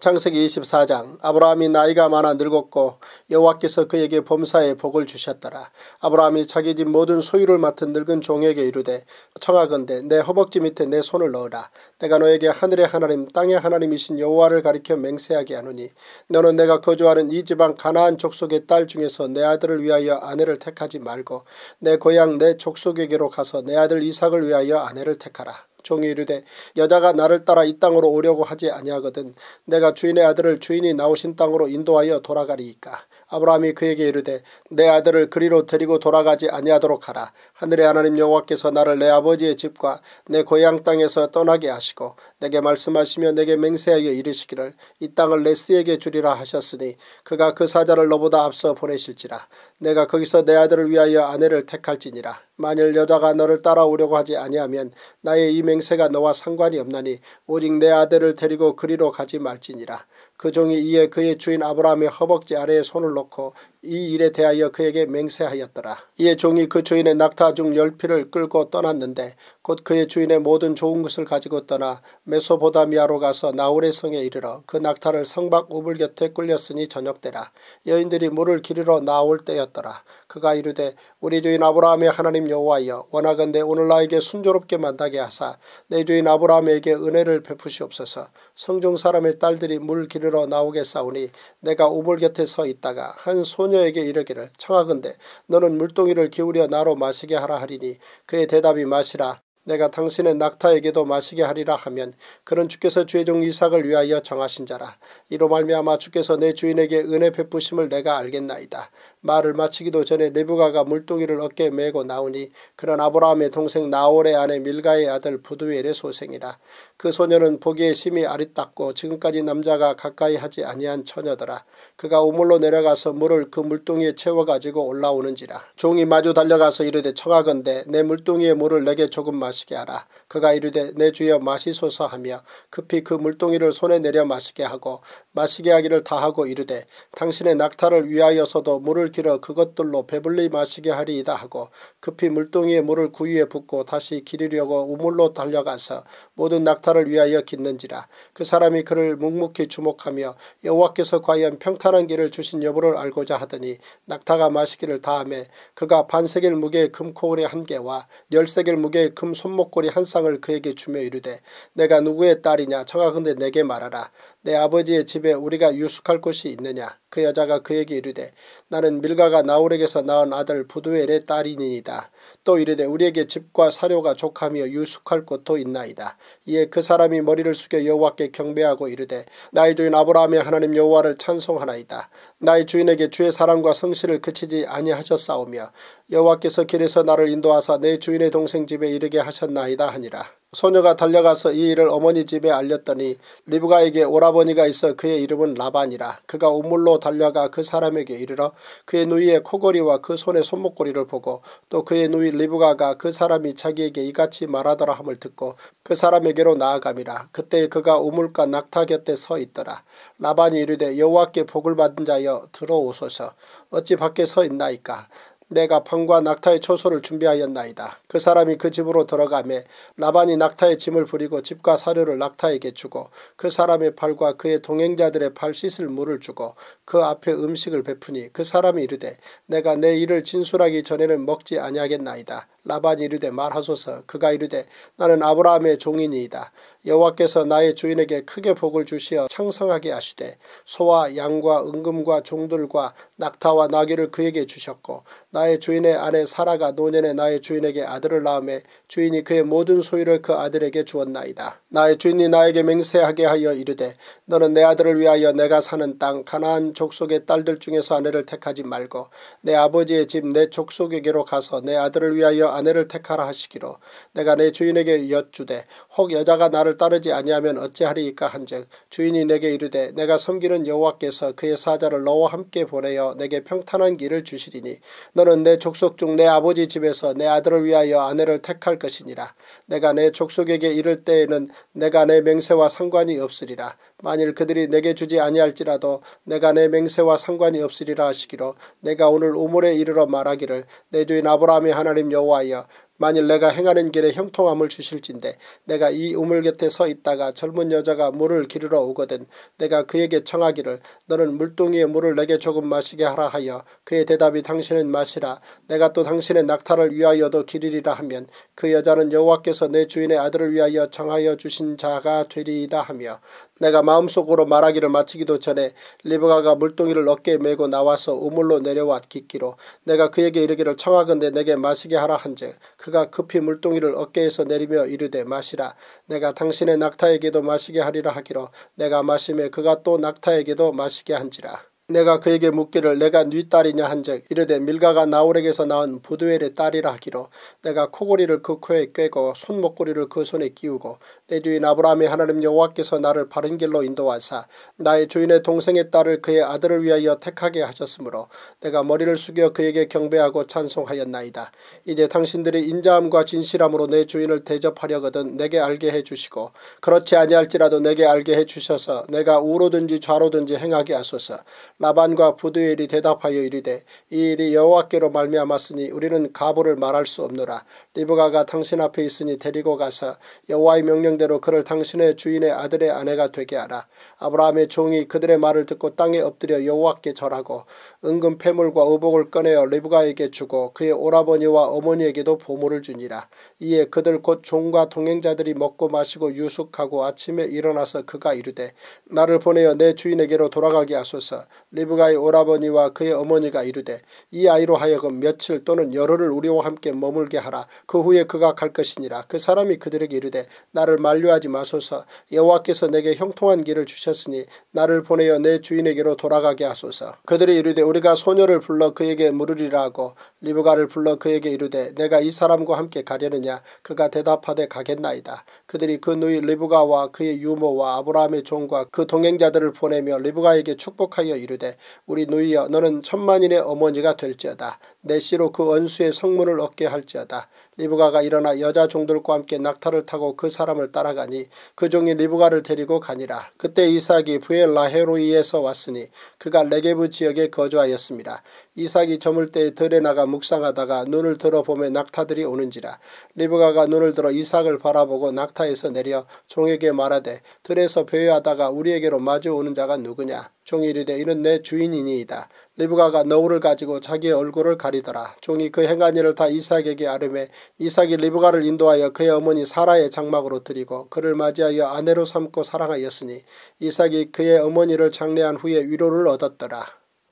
창세기 24장. 아브라함이 나이가 많아 늙었고 여호와께서 그에게 범사에 복을 주셨더라. 아브라함이 자기 집 모든 소유를 맡은 늙은 종에게 이르되 청하건대 내 허벅지 밑에 내 손을 넣으라. 내가 너에게 하늘의 하나님 땅의 하나님이신 여호와를 가리켜 맹세하게 하노니 너는 내가 거주하는 이 지방 가나안 족속의 딸 중에서 내 아들을 위하여 아내를 택하지 말고 내 고향 내 족속에게로 가서 내 아들 이삭을 위하여 아내를 택하라. 종이 이르되 여자가 나를 따라 이 땅으로 오려고 하지 아니하거든 내가 주인의 아들을 주인이 나오신 땅으로 인도하여 돌아가리이까. 아브라함이 그에게 이르되 내 아들을 그리로 데리고 돌아가지 아니하도록 하라. 하늘의 하나님 여호와께서 나를 내 아버지의 집과 내 고향 땅에서 떠나게 하시고 내게 말씀하시며 내게 맹세하여 이르시기를 이 땅을 레스에게 주리라 하셨으니 그가 그 사자를 너보다 앞서 보내실지라. 내가 거기서 내 아들을 위하여 아내를 택할지니라. 만일 여자가 너를 따라오려고 하지 아니하면 나의 이 맹세가 너와 상관이 없나니 오직 내 아들을 데리고 그리로 가지 말지니라. 그 종이 이에 그의 주인 아브라함의 허벅지 아래에 손을 놓고 이 일에 대하여 그에게 맹세하였더라. 이에 종이 그 주인의 낙타 중 10피를 끌고 떠났는데 곧 그의 주인의 모든 좋은 것을 가지고 떠나 메소보다미아로 가서 나홀의 성에 이르러 그 낙타를 성박 우물 곁에 끌렸으니 저녁때라. 여인들이 물을 기르러 나올 때였더라. 그가 이르되 우리 주인 아브라함의 하나님 여호와여 원하건대 오늘 나에게 순조롭게 만나게 하사 내 주인 아브라함에게 은혜를 베푸시옵소서. 성중 사람의 딸들이 물 기르러 나오겠사오니 내가 우물 곁에 서 있다가 한 소녀에게 이르기를 청하건대 너는 물동이를 기울여 나로 마시게 하라 하리니 그의 대답이 마시라. 내가 당신의 낙타에게도 마시게 하리라 하면 그는 주께서 주의 종 이삭을 위하여 정하신 자라. 이로 말미암아 주께서 내 주인에게 은혜 베푸심을 내가 알겠나이다. 말을 마치기도 전에 리브가가 물동이를 어깨에 메고 나오니 그는 아브라함의 동생 나홀의 아내 밀가의 아들 부두엘의 소생이라. 그 소녀는 보기에 심히 아리따고 지금까지 남자가 가까이 하지 아니한 처녀더라. 그가 우물로 내려가서 물을 그 물동이에 채워가지고 올라오는지라. 종이 마주 달려가서 이르되 청하건대 내 물동이의 물을 내게 조금 마시게 하라. 그가 이르되 내 주여 마시소서 하며 급히 그 물동이를 손에 내려 마시게 하고 마시게 하기를 다하고 이르되 당신의 낙타를 위하여서도 물을 길어 그것들로 배불리 마시게 하리이다 하고 급히 물동이의 물을 구유에 붓고 다시 기르려고 우물로 달려가서 모든 낙타를 위하여 깃는지라. 그 사람이 그를 묵묵히 주목하며 여호와께서 과연 평탄한 길을 주신 여부를 알고자 하더니 낙타가 마시기를 다하매 그가 반세겔 무게의 금코울이 1개와 10세겔 무게의 금 손목걸이 1쌍을 그에게 주며 이르되 내가 누구의 딸이냐 청하건대 내게 말하라. 내 아버지의 집에 우리가 유숙할 곳이 있느냐. 그 여자가 그에게 이르되 나는 밀가가 나홀에게서 낳은 아들 부두엘의 딸이니이다. 또 이르되 우리에게 집과 사료가 족하며 유숙할 곳도 있나이다. 이에 그 사람이 머리를 숙여 여호와께 경배하고 이르되 나의 주인 아브라함의 하나님 여호와를 찬송하나이다. 나의 주인에게 주의 사랑과 성실을 그치지 아니하셨사오며 여호와께서 길에서 나를 인도하사 내 주인의 동생 집에 이르게 하셨나이다 하니라. 소녀가 달려가서 이 일을 어머니 집에 알렸더니 리브가에게 오라버니가 있어 그의 이름은 라반이라. 그가 우물로 달려가 그 사람에게 이르러 그의 누이의 코걸이와 그 손의 손목걸이를 보고 또 그의 누이 리브가가 그 사람이 자기에게 이같이 말하더라 함을 듣고 그 사람에게로 나아감이라. 그때 그가 우물가 낙타 곁에 서 있더라. 라반이 이르되 여호와께 복을 받은 자여 들어오소서. 어찌 밖에 서 있나이까. 내가 방과 낙타의 초소를 준비하였나이다. 그 사람이 그 집으로 들어가매 라반이 낙타의 짐을 부리고 집과 사료를 낙타에게 주고 그 사람의 팔과 그의 동행자들의 발 씻을 물을 주고 그 앞에 음식을 베푸니 그 사람이 이르되 내가 내 일을 진술하기 전에는 먹지 아니하겠나이다. 라반이 이르되 말하소서. 그가 이르되 나는 아브라함의 종이니이다. 여호와께서 나의 주인에게 크게 복을 주시어 창성하게 하시되 소와 양과 은금과 종들과 낙타와 나귀를 그에게 주셨고 나의 주인의 아내 사라가 노년에 나의 주인에게 아들을 낳음에 주인이 그의 모든 소유를 그 아들에게 주었나이다. 나의 주인이 나에게 맹세하게 하여 이르되 너는 내 아들을 위하여 내가 사는 땅 가나안 족속의 딸들 중에서 아내를 택하지 말고 내 아버지의 집 내 족속에게로 가서 내 아들을 위하여 아내를 택하라 하시기로 내가 내 주인에게 여쭈되 혹 여자가 나를 따르지 아니하면 어찌하리이까 한즉 주인이 내게 이르되 내가 섬기는 여호와께서 그의 사자를 너와 함께 보내어 내게 평탄한 길을 주시리니 너는 내 족속 중 내 아버지 집에서 내 아들을 위하여 아내를 택할 것이니라. 내가 내 족속에게 이를 때에는 내가 내 맹세와 상관이 없으리라. 만일 그들이 내게 주지 아니할지라도 내가 내 맹세와 상관이 없으리라 하시기로 내가 오늘 우물에 이르러 말하기를 내 주인 아브라함의 하나님 여호와여 만일 내가 행하는 길에 형통함을 주실진대 내가 이 우물 곁에 서 있다가 젊은 여자가 물을 기르러 오거든 내가 그에게 청하기를 너는 물동이의 물을 내게 조금 마시게 하라 하여 그의 대답이 당신은 마시라 내가 또 당신의 낙타를 위하여도 기르리라 하면 그 여자는 여호와께서 내 주인의 아들을 위하여 청하여 주신 자가 되리이다 하며 내가 마음속으로 말하기를 마치기도 전에 리브가가 물동이를 어깨에 메고 나와서 우물로 내려와 깃기로 내가 그에게 이르기를 청하건대 내게 마시게 하라 한즉 그가 급히 물동이를 어깨에서 내리며 이르되 마시라 내가 당신의 낙타에게도 마시게 하리라 하기로 내가 마시매 그가 또 낙타에게도 마시게 한지라. 내가 그에게 묻기를 내가 네 딸이냐 한즉 이르되 밀가가 나홀에게서 낳은 부두엘의 딸이라 하기로 내가 코골이를 그 코에 꿰고 손목고리를 그 손에 끼우고 내 주인 아브라함의 하나님 여호와께서 나를 바른 길로 인도하사 나의 주인의 동생의 딸을 그의 아들을 위하여 택하게 하셨으므로 내가 머리를 숙여 그에게 경배하고 찬송하였나이다. 이제 당신들이 인자함과 진실함으로 내 주인을 대접하려거든 내게 알게 해주시고 그렇지 아니할지라도 내게 알게 해주셔서 내가 우로든지 좌로든지 행하게 하소서. 라반과 부두엘이 대답하여 이르되 이 일이 여호와께로 말미암았으니 우리는 가부를 말할 수 없노라. 리브가가 당신 앞에 있으니 데리고 가서 여호와의 명령대로 그를 당신의 주인의 아들의 아내가 되게 하라. 아브라함의 종이 그들의 말을 듣고 땅에 엎드려 여호와께 절하고 은금 패물과 의복을 꺼내어 리브가에게 주고 그의 오라버니와 어머니에게도 보물을 주니라. 이에 그들 곧 종과 동행자들이 먹고 마시고 유숙하고 아침에 일어나서 그가 이르되 나를 보내어 내 주인에게로 돌아가게 하소서. 리브가의 오라버니와 그의 어머니가 이르되 이 아이로 하여금 며칠 또는 열흘을 우리와 함께 머물게 하라. 그 후에 그가 갈 것이니라. 그 사람이 그들에게 이르되 나를 만류하지 마소서. 여호와께서 내게 형통한 길을 주셨으니 나를 보내어 내 주인에게로 돌아가게 하소서. 그들이 이르되 우리가 소녀를 불러 그에게 물으리라 하고 리브가를 불러 그에게 이르되 내가 이 사람과 함께 가려느냐. 그가 대답하되 가겠나이다. 그들이 그 누이 리브가와 그의 유모와 아브라함의 종과 그 동행자들을 보내며 리브가에게 축복하여 이르되 우리 누이여 너는 천만인의 어머니가 될지어다. 내 씨로 그 원수의 성문을 얻게 할지어다. 리브가가 일어나 여자 종들과 함께 낙타를 타고 그 사람을 따라가니 그 종이 리브가를 데리고 가니라. 그때 이삭이 브엘라헤로이에서 왔으니 그가 네게브 지역에 거주하였습니다. 이삭이 저물 때에 들에 나가 묵상하다가 눈을 들어보매 낙타들이 오는지라. 리브가가 눈을 들어 이삭을 바라보고 낙타에서 내려 종에게 말하되 들에서 배회하다가 우리에게로 마주오는 자가 누구냐. 종이 이르되 이는 내 주인이니이다. 리브가가 너울을 가지고 자기의 얼굴을 가리더라. 종이 그 행한 일을 다 이삭에게 아뢰매 이삭이 리브가를 인도하여 그의 어머니 사라의 장막으로 들이고 그를 맞이하여 아내로 삼고 사랑하였으니 이삭이 그의 어머니를 장례한 후에 위로를 얻었더라.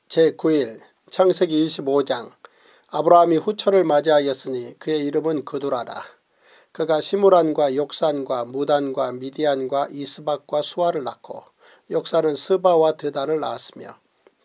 제9일 창세기 25장 아브라함이 후처를 맞이하였으니 그의 이름은 그두라라. 그가 시므란과 욕산과 무단과 미디안과 이스박과 수아를 낳고 욕산은 스바와 드단을 낳았으며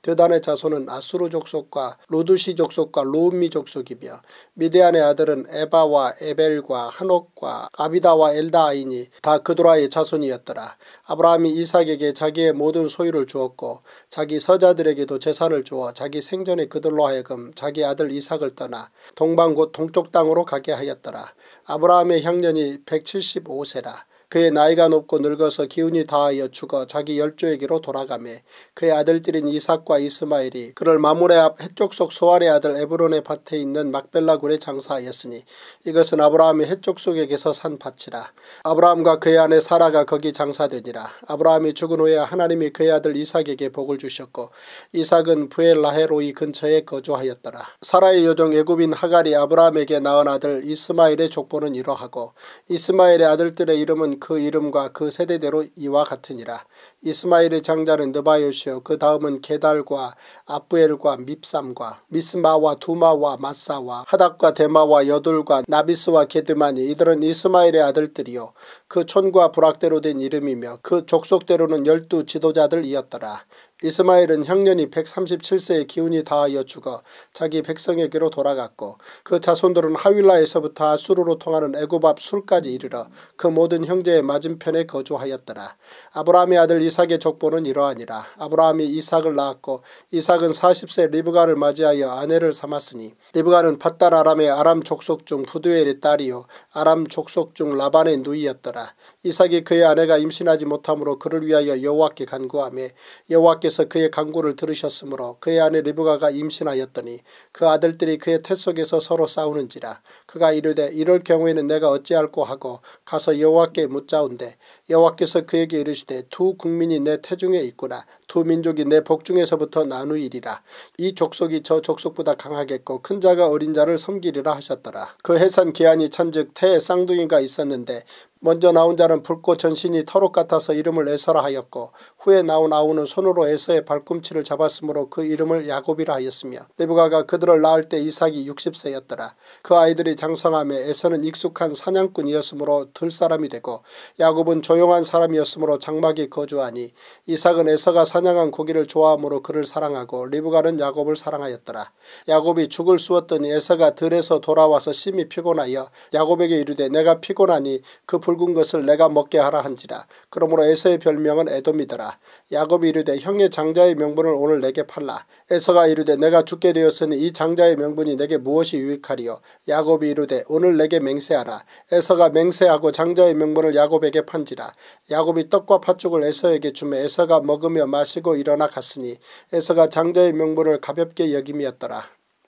드단의 자손은 아수르 족속과 로두시 족속과 로음미 족속이며 미디안의 아들은 에바와 에벨과 한옥과 아비다와 엘다아이니 다 그두라의 자손이었더라. 아브라함이 이삭에게 자기의 모든 소유를 주었고 자기 서자들에게도 재산을 주어 자기 생전에 그들로 하여금 자기 아들 이삭을 떠나 동방 곧 동쪽 땅으로 가게 하였더라. 아브라함의 향년이 175세라. 그의 나이가 높고 늙어서 기운이 다하여 죽어 자기 열조에게로 돌아가매 그의 아들들인 이삭과 이스마엘이 그를 마므레 앞 헷족속 소알의 아들 에브론의 밭에 있는 막벨라 굴에 장사하였으니 이것은 아브라함이 헷족속에게서 산 밭이라. 아브라함과 그의 아내 사라가 거기 장사되니라. 아브라함이 죽은 후에 하나님이 그의 아들 이삭에게 복을 주셨고 이삭은 브엘라헤로이 근처에 거주하였더라. 사라의 여종 애굽인 하갈이 아브라함에게 낳은 아들 이스마엘의 족보는 이러하고 이스마엘의 아들들의 이름은 그 이름과 그 세대대로 이와 같으니라. 이스마엘의 장자는 느바요시요 그 다음은 게달과 아브엘과 밉삼과 미스마와 두마와 마사와 하닥과 데마와 여둘과 나비스와 게드마니 이들은 이스마엘의 아들들이요 그 촌과 부락대로 된 이름이며 그 족속대로는 12 지도자들이었더라. 이스마엘은 향년이 137세의 기운이 다하여 죽어 자기 백성에게로 돌아갔고 그 자손들은 하윌라에서부터 아수르로 통하는 애굽 앞 술까지 이르러 그 모든 형제의 맞은편에 거주하였더라. 아브라함의 아들 이삭의 족보는 이러하니라. 아브라함이 이삭을 낳았고 이삭은 40세 리브가를 맞이하여 아내를 삼았으니 리브가는 밧달 아람의 아람 족속 중 부두엘의 딸이요 아람 족속 중 라반의 누이였더라. 이삭이 그의 아내가 임신하지 못하므로 그를 위하여 여호와께 간구하며 여호와께서 여호와께서 그의 간구를 들으셨으므로 그의 아내 리브가가 임신하였더니 그 아들들이 그의 태 속에서 서로 싸우는지라. 그가 이르되 이럴 경우에는 내가 어찌할꼬 하고 가서 여호와께 묻자온대 여호와께서 그에게 이르시되 두 국민이 내 태중에 있구나. 두 민족이 내 복중에서부터 나누이리라. 이 족속이 저 족속보다 강하겠고 큰 자가 어린 자를 섬기리라 하셨더라. 그 해산 기한이 찬즉 태에 쌍둥이가 있었는데 먼저 나온 자는 붉고 전신이 털옷 같아서 이름을 에서라 하였고 후에 나온 아우는 손으로 에서의 발꿈치를 잡았으므로 그 이름을 야곱이라 하였으며 리브가가 그들을 낳을 때 이삭이 60세였더라. 그 아이들이 장성하며 에서는 익숙한 사냥꾼이었으므로 들사람이 되고 야곱은 조용한 사람이었으므로 장막에 거주하니 이삭은 에서가 사냥한 고기를 좋아하므로 그를 사랑하고 리브가는 야곱을 사랑하였더라. 야곱이 죽을 쑤었더니 에서가 들에서 돌아와서 심히 피곤하여 야곱에게 이르되 내가 피곤하니 그 붉은 것을 내가 먹게 하라 한지라. 그러므로 에서의 별명은 에돔이더라. 야곱이 이르되 형의 장자의 명분을 오늘 내게 팔라. 에서가 이르되 내가 죽게 되었으니 이 장자의 명분이 내게 무엇이 유익하리요. 야곱이 이르되 오늘 내게 맹세하라. 에서가 맹세하고 장자의 명분을 야곱에게 판지라. 야곱이 떡과 팥죽을 에서에게 주매 에서가 먹으며 마시고 일어나 갔으니 에서가 장자의 명분을 가볍게 여김이었더라.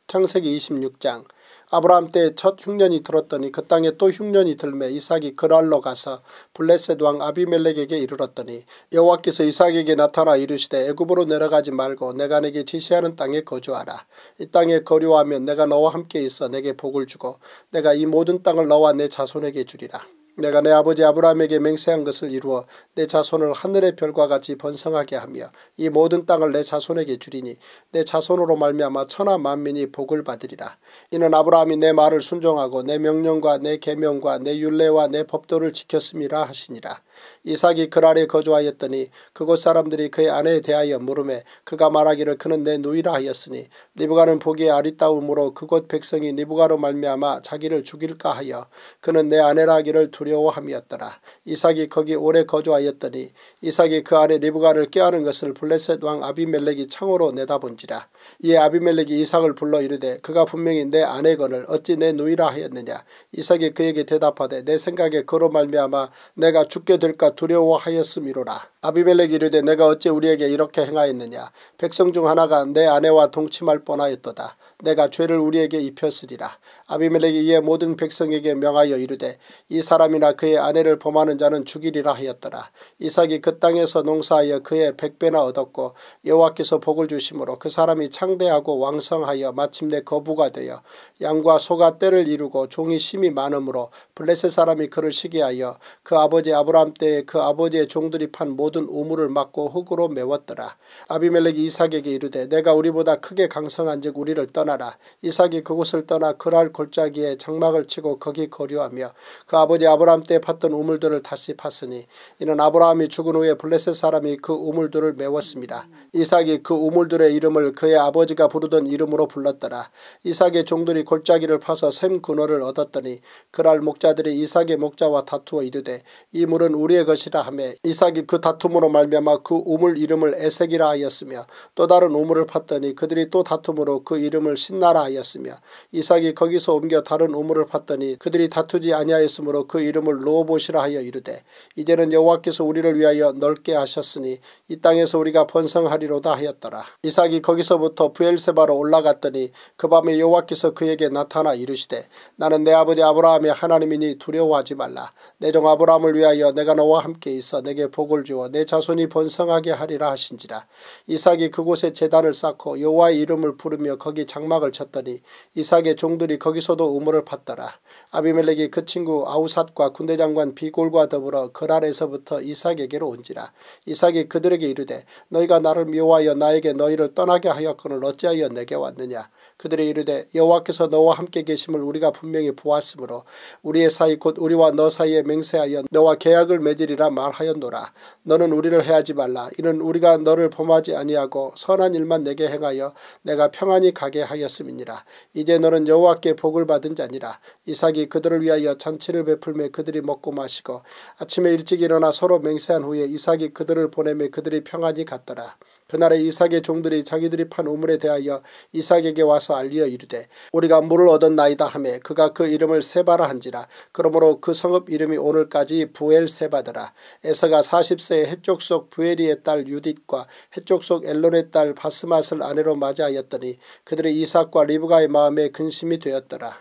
창세기 26장. 아브라함 때 첫 흉년이 들었더니 그 땅에 또 흉년이 들매 이삭이 그랄로 가서 블레셋 왕 아비멜렉에게 이르렀더니 여호와께서 이삭에게 나타나 이르시되 애굽으로 내려가지 말고 내가 내게 지시하는 땅에 거주하라. 이 땅에 거류하면 내가 너와 함께 있어 내게 복을 주고 내가 이 모든 땅을 너와 내 자손에게 주리라. 내가 내 아버지 아브라함에게 맹세한 것을 이루어 내 자손을 하늘의 별과 같이 번성하게 하며 이 모든 땅을 내 자손에게 주리니 내 자손으로 말미암아 천하 만민이 복을 받으리라. 이는 아브라함이 내 말을 순종하고 내 명령과 내 계명과 내 율례와 내 법도를 지켰음이라 하시니라. 이삭이 그랄에 거주하였더니 그곳 사람들이 그의 아내에 대하여 물으매 그가 말하기를 그는 내 누이라 하였으니 리브가는 보기에 아리따움으로 그곳 백성이 리브가로 말미암아 자기를 죽일까 하여 그는 내 아내라 하기를 두려워함이었더라. 이삭이 거기 오래 거주하였더니 이삭이 그 아내 리브가를 꾀하는 것을 블레셋 왕 아비멜렉이 창으로 내다본지라. 이에 아비멜렉이 이삭을 불러 이르되 그가 분명히 내 아내거늘 어찌 내 누이라 하였느냐. 이삭이 그에게 대답하되 내 생각에 그로 말미암아 내가 죽게 될까 두려워하였음이로라. 아비멜렉이 이르되 내가 어찌 우리에게 이렇게 행하였느냐. 백성 중 하나가 내 아내와 동침할 뻔하였도다. 내가 죄를 우리에게 입혔으리라. 아비멜렉이 이에 모든 백성에게 명하여 이르되 이 사람이나 그의 아내를 범하는 자는 죽이리라 하였더라. 이삭이 그 땅에서 농사하여 그의 100배나 얻었고 여호와께서 복을 주심으로 그 사람이 창대하고 왕성하여 마침내 거부가 되어 양과 소가 떼를 이루고 종이 심히 많으므로 블레셋 사람이 그를 시기하여 그 아버지 아브라함 때에 그 아버지의 종들이 판 모든 우물을 막고 흙으로 메웠더라. 아비멜렉이 이삭에게 이르되 내가 우리보다 크게 강성한즉 우리를 떠나라. 이삭이 그곳을 떠나 그랄 골짜기에 장막을 치고 거기 거류하며 그 아버지 아브라함 때 팠던 우물들을 다시 팠으니 이는 아브라함이 죽은 후에 블레셋 사람이 그 우물들을 메웠습니다. 이삭이 그 우물들의 이름을 그의 아버지가 부르던 이름으로 불렀더라. 이삭의 종들이 골짜기를 파서 샘 근원을 얻었더니 그랄 목자들이 이삭의 목자와 다투어 이르되 이 물은 우리의 것이라 하매 이삭이 그 다툼으로 말미암아 그 우물 이름을 에색이라 하였으며 또 다른 우물을 팠더니 그들이 또 다툼으로 그 이름을 신나라 하였으며 이삭이 거기서 옮겨 다른 우물을 팠더니 그들이 다투지 아니하였으므로 그 이름을 르호봇이라 하여 이르되 이제는 여호와께서 우리를 위하여 넓게 하셨으니 이 땅에서 우리가 번성하리로다 하였더라. 이삭이 거기서부터 브엘세바로 올라갔더니 그 밤에 여호와께서 그에게 나타나 이르시되 나는 내 아버지 아브라함의 하나님이니 두려워하지 말라. 내 종 아브라함을 위하여 내가 너와 함께 있어 내게 복을 주어 내 자손이 번성하게 하리라 하신지라. 이삭이 그곳에 제단을 쌓고 여호와의 이름을 부르며 거기 장막을 쳤더니 이삭의 종들이 거기서도 우물을 팠더라. 아비멜렉이 그 친구 아우삿과 군대장관 비골과 더불어 그랄에서부터 이삭에게로 온지라. 이삭이 그들에게 이르되 너희가 나를 미워하여 나에게 너희를 떠나게 하였거늘 어찌하여 내게 왔느냐. 그들이 이르되 여호와께서 너와 함께 계심을 우리가 분명히 보았으므로 우리의 사이 곧 우리와 너 사이에 맹세하여 너와 계약을 맺으리라 말하였노라. 너는 우리를 해하지 말라. 이는 우리가 너를 범하지 아니하고 선한 일만 내게 행하여 내가 평안히 가게 하였음이니라. 이제 너는 여호와께 복을 받은 자니라. 이삭이 그들을 위하여 잔치를 베풀매 그들이 먹고 마시고 아침에 일찍 일어나 서로 맹세한 후에 이삭이 그들을 보내매 그들이 평안히 갔더라. 그날에 이삭의 종들이 자기들이 판 우물에 대하여 이삭에게 와서 알리어 이르되 우리가 물을 얻었나이다 하매 그가 그 이름을 세바라 한지라. 그러므로 그 성읍 이름이 오늘까지 부엘세바더라. 에서가 40세에 해쪽 속 부에리의 딸 유딧과 해쪽 속 엘론의 딸 바스맛을 아내로 맞이하였더니 그들의 이삭과 리브가의 마음에 근심이 되었더라.